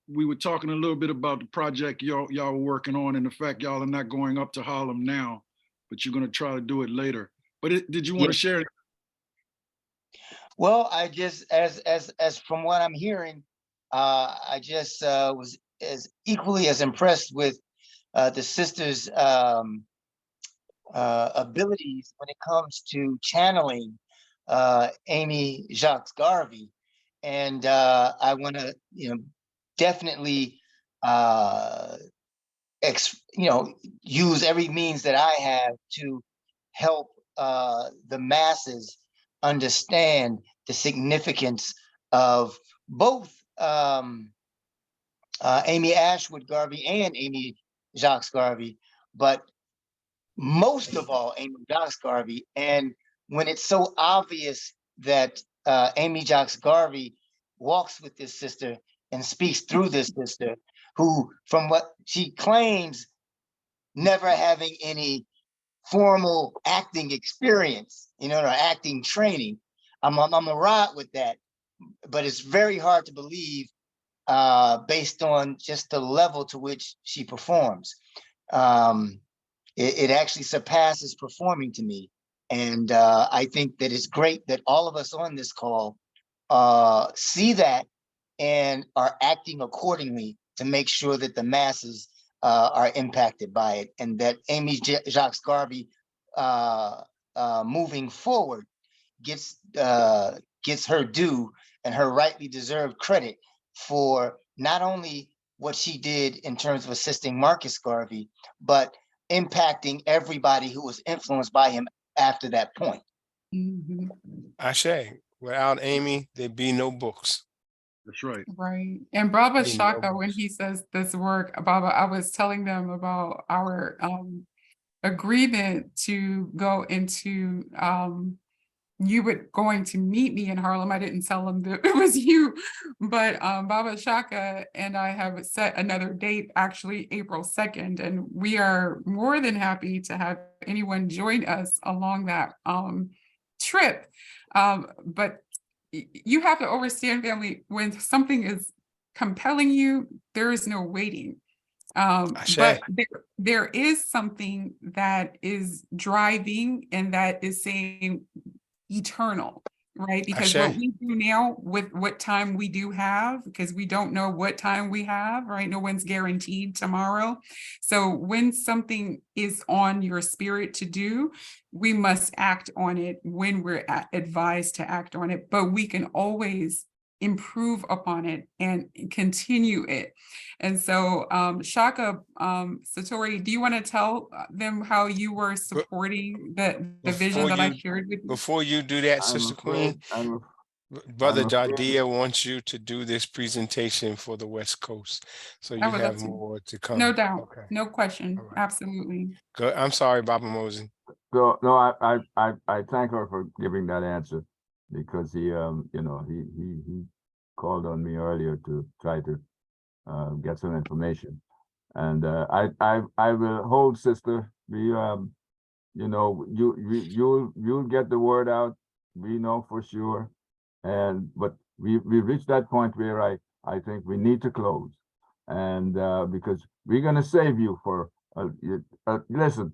H: we were talking a little bit about the project y'all were working on, and the fact y'all are not going up to Harlem now, but you're going to try to do it later. But did you want to share?
K: Well, I just, as from what I'm hearing, I just was as equally as impressed with the sisters' abilities when it comes to channeling Amy Jacques Garvey, and I want to, definitely, use every means that I have to help the masses understand the significance of both Amy Ashwood Garvey and Amy Jacques Garvey, but most of all, Amy Jacques Garvey. And when it's so obvious that Amy Jacques Garvey walks with this sister and speaks through this sister, who, from what she claims, never having any formal acting experience, or acting training. I'm a ride with that, but it's very hard to believe based on just the level to which she performs. It actually surpasses performing to me. And I think that it's great that all of us on this call see that and are acting accordingly to make sure that the masses are impacted by it, and that Amy Jacques Garvey moving forward gets her due and her rightly deserved credit for not only what she did in terms of assisting Marcus Garvey, but impacting everybody who was influenced by him after that point.
D: Mhm.
C: Ashe, without Amy, there'd be no books.
H: That's right.
D: Right. And Baba
C: Be no
D: Shaka, when
C: books.
D: he says this work, Baba, I was telling them about our agreement to go into you were going to meet me in Harlem. I didn't tell them that it was you, but Baba Shaka and I have set another date, actually April 2nd, and we are more than happy to have anyone join us along that trip. But you have to understand, family, when something is compelling you, there is no waiting. But there is something that is driving and that is saying eternal, right? Because what we do now with what time we do have, because we don't know what time we have, right? No one's guaranteed tomorrow. So when something is on your spirit to do, we must act on it when we're advised to act on it, but we can always improve upon it and continue it. And so Shaka Satori, do you want to tell them how you were supporting the vision that I shared with you?
C: Before you do that, Sister Queen, Brother Jadia wants you to do this presentation for the West Coast. So you have more to come.
D: No doubt.
C: Okay.
D: No question.
C: Right.
D: Absolutely.
C: Good. I'm sorry, Baba Mosey.
B: So no, I thank her for giving that answer, because he he called on me earlier to try to get some information, and I will hold, sister. You'll get the word out. We know for sure, but we reached that point where I think we need to close, and because we're gonna save you for listen.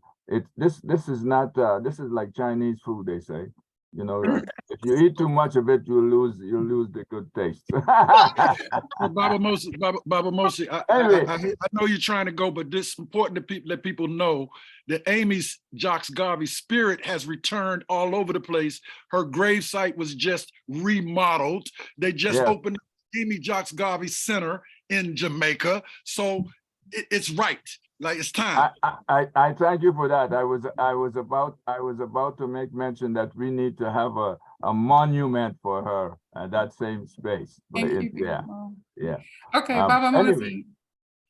B: This is not this is like Chinese food, they say. If you eat too much of it, you'll lose the good taste.
H: Baba Mosi,
B: Anyway.
H: I know you're trying to go, but it's important to let people know that Amy Jacques Garvey's spirit has returned all over the place. Her gravesite was just remodeled. They just opened Amy Jacques Garvey Center in Jamaica. So it's right. Like, it's time.
B: I thank you for that. I was about to make mention that we need to have a monument for her at that same space. But
D: Thank you.
B: yeah.
D: Okay, Baba
B: Anyway.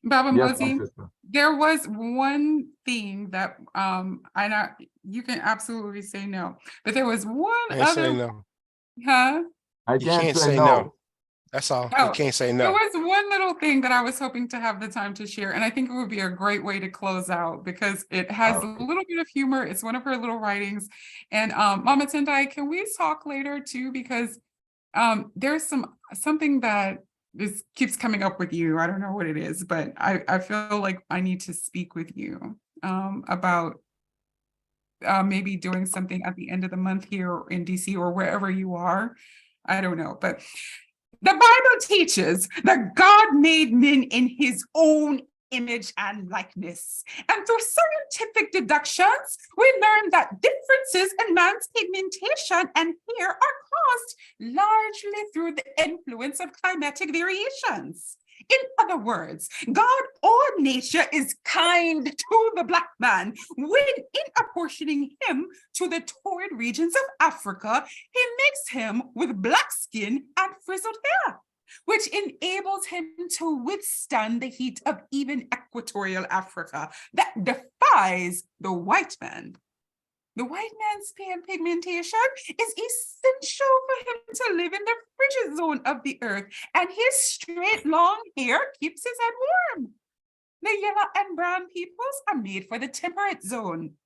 D: Baba
B: Yes,
D: Mosi,
B: my sister.
D: there was one thing that you can absolutely say no, but there was one
C: Can't
D: other.
C: say no.
D: Huh?
C: You can't say no. That's all. You can't say no.
D: There was one little thing that I was hoping to have the time to share, and I think it would be a great way to close out because it has a little bit of humor. It's one of her little writings. And Mama Tendai, can we talk later too? Because there's something that keeps coming up with you. I don't know what it is, but I feel like I need to speak with you about maybe doing something at the end of the month here in DC or wherever you are. I don't know, but the Bible teaches that God made men in his own image and likeness. And through scientific deductions, we learn that differences in man's pigmentation and hair are caused largely through the influence of climatic variations. In other words, God or nature is kind to the Black man when, in apportioning him to the torrid regions of Africa, he makes him with black skin and frizzled hair, which enables him to withstand the heat of even equatorial Africa that defies the white man. The white man's pigmentation is essential for him to live in the frigid zone of the earth, and his straight, long hair keeps his head warm. The yellow and brown peoples are made for the temperate zone.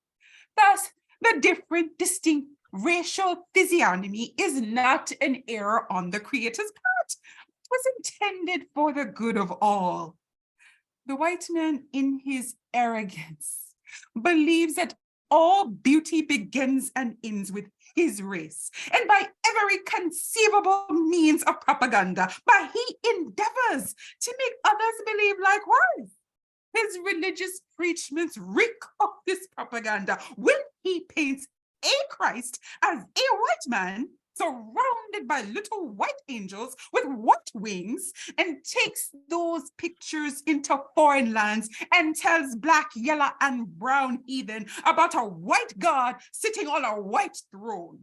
D: Thus, the different, distinct racial physiognomy is not an error on the Creator's part. It was intended for the good of all. The white man, in his arrogance, believes that all beauty begins and ends with his race, and by every conceivable means of propaganda, he endeavors to make others believe likewise. His religious preachments reek of this propaganda when he paints a Christ as a white man surrounded by little white angels with white wings, and takes those pictures into foreign lands and tells Black, yellow, and brown heathen about a white God sitting on a white throne.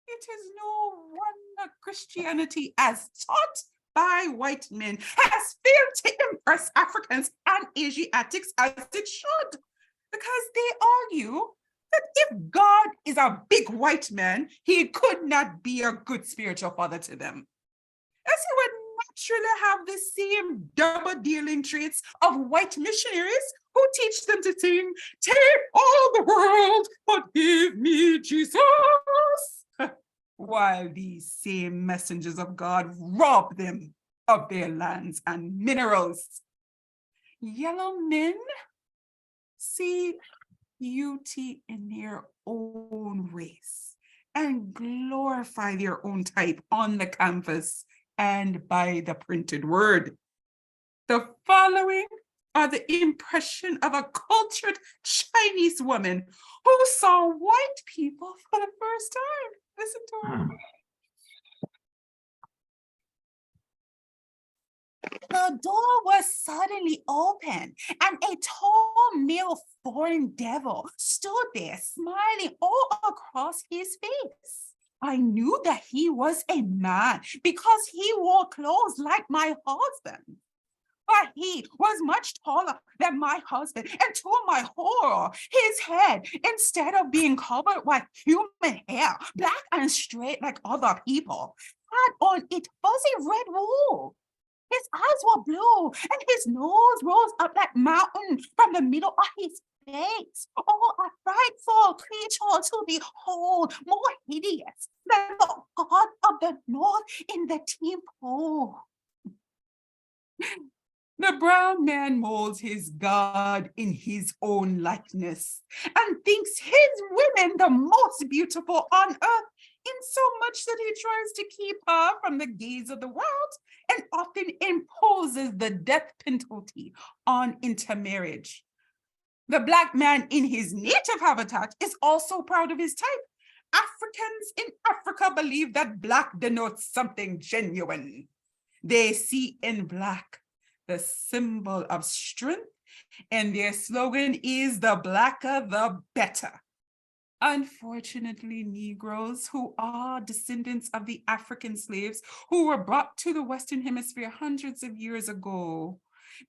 D: It is no wonder Christianity, as taught by white men, has failed to impress Africans and Asiatics as it should, because they argue that if God is a big white man, he could not be a good spiritual father to them, as he would naturally have the same double-dealing traits of white missionaries who teach them to sing, "Take all the world, but give me Jesus," while these same messengers of God rob them of their lands and minerals. Yellow men see beauty in their own race and glorify their own type on the canvas and by the printed word. The following are the impression of a cultured Chinese woman who saw white people for the first time. Listen to her. The door was suddenly open, and a tall male foreign devil stood there smiling all across his face. I knew that he was a man because he wore clothes like my husband. but he was much taller than my husband, and to my horror, his head, instead of being covered with human hair, black and straight like other people, had on it fuzzy red wool. His eyes were blue, and his nose rose up like mountain from the middle of his face. Oh, a frightful creature to behold, more hideous than the god of the north in the temple. The brown man molds his God in his own likeness and thinks his women the most beautiful on earth, in so much that he tries to keep her from the gaze of the world and often imposes the death penalty on intermarriage. The Black man in his native habitat is also proud of his type. Africans in Africa believe that Black denotes something genuine. They see in Black the symbol of strength, and their slogan is "the Blacker, the better." Unfortunately, Negroes who are descendants of the African slaves who were brought to the Western Hemisphere hundreds of years ago,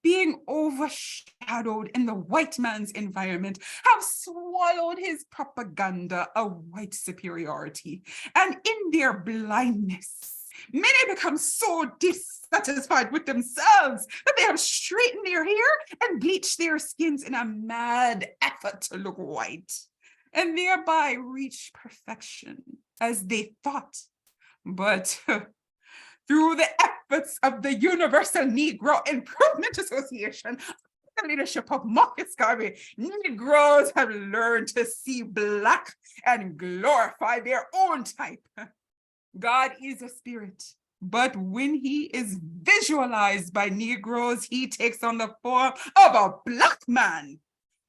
D: being overshadowed in the white man's environment, have swallowed his propaganda of white superiority. And in their blindness, many become so dissatisfied with themselves that they have straightened their hair and bleached their skins in a mad effort to look white, and thereby reach perfection as they thought. But through the efforts of the Universal Negro Improvement Association, the leadership of Marcus Garvey, Negroes have learned to see Black and glorify their own type. God is a spirit, but when he is visualized by Negroes, he takes on the form of a Black man.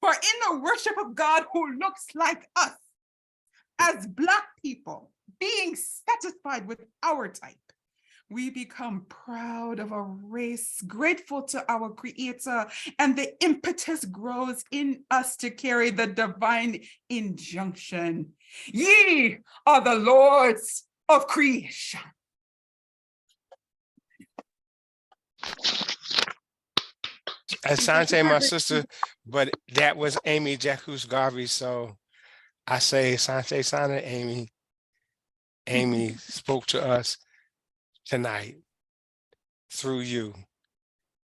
D: For in the worship of God who looks like us, as Black people, being satisfied with our type, we become proud of a race, grateful to our Creator, and the impetus grows in us to carry the divine injunction. Ye are the lords of creation.
C: Asante, my sister, but that was Amy Jacques Garvey. So I say Asante Sana, Amy. Amy spoke to us tonight through you.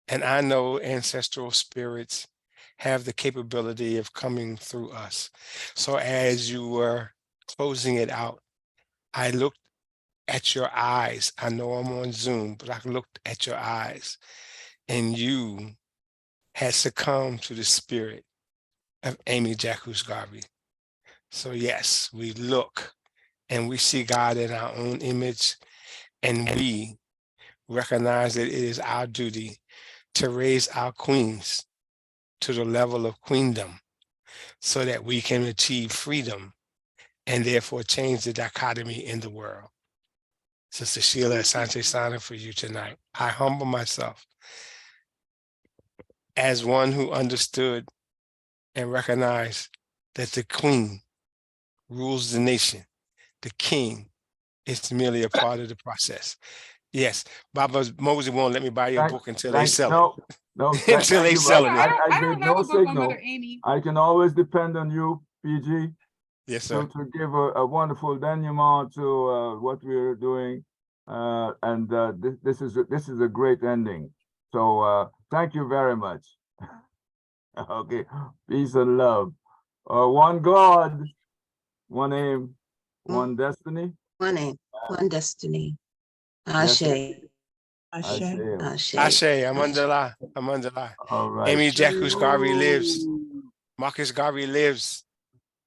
C: And I know ancestral spirits have the capability of coming through us. So as you were closing it out, I looked at your eyes. I know I'm on Zoom, but I looked at your eyes, and you had succumbed to the spirit of Amy Jacques Garvey. So yes, we look and we see God in our own image, and we recognize that it is our duty to raise our queens to the level of queendom so that we can achieve freedom and therefore change the dichotomy in the world. Sister Shelia, Asante Sana for you tonight. I humble myself as one who understood and recognized that the queen rules the nation. The king is merely a part of the process. Yes, Baba Mosey won't let me buy your book until they sell it.
B: No,
C: Until they sell it.
B: I gave no signal. I can always depend on you, PG.
C: Yes, sir.
B: To give a wonderful denouement to what we're doing, and this is a great ending. So thank you very much. Okay, peace and love. One God, one aim, one destiny.
E: One aim, one destiny. Ashe.
B: Ashe.
C: Ashe, Amandala.
B: All right.
C: Amy Jacques Garvey lives. Marcus Garvey lives.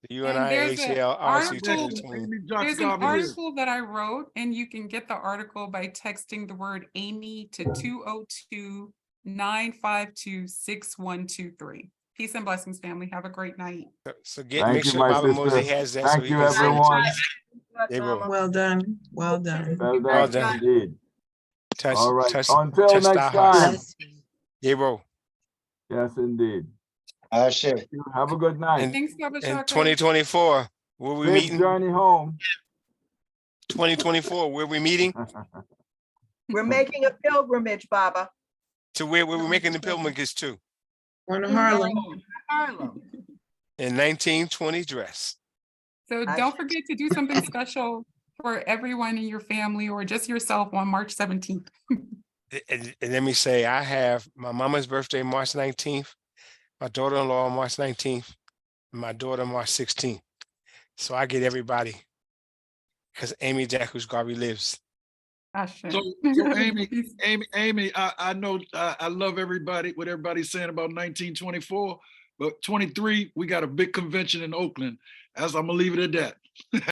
C: The UNIA-ALC.
D: There's an article that I wrote, and you can get the article by texting the word Amy to 202-952-6123. Peace and blessings, family. Have a great night.
C: So make sure Baba Mosey has that.
B: Thank you, everyone.
L: Well done. Well done.
B: Well done, indeed.
C: All right.
B: Until next time.
C: Yebo.
B: Yes, indeed.
K: Sure.
B: Have a good night.
D: Thanks,
C: In 2024, where we meeting?
B: Journey home.
C: 2024, where we meeting?
G: We're making a pilgrimage, Baba.
C: to where we were making the pilgrimage to
L: Going to Harlem.
G: Harlem.
C: in 1920 dress.
D: So
G: I
D: don't
G: should-
D: forget to do something special for everyone in your family or just yourself on March 17th.
C: And let me say, I have my mama's birthday, March 19th, my daughter-in-law, March 19th, and my daughter, March 16th. So I get everybody because Amy Jacques Garvey lives.
D: Ashe.
H: So Amy, I know I love everybody, what everybody's saying about 1924, but 23, we got a big convention in Oakland. As I'm gonna leave it at that.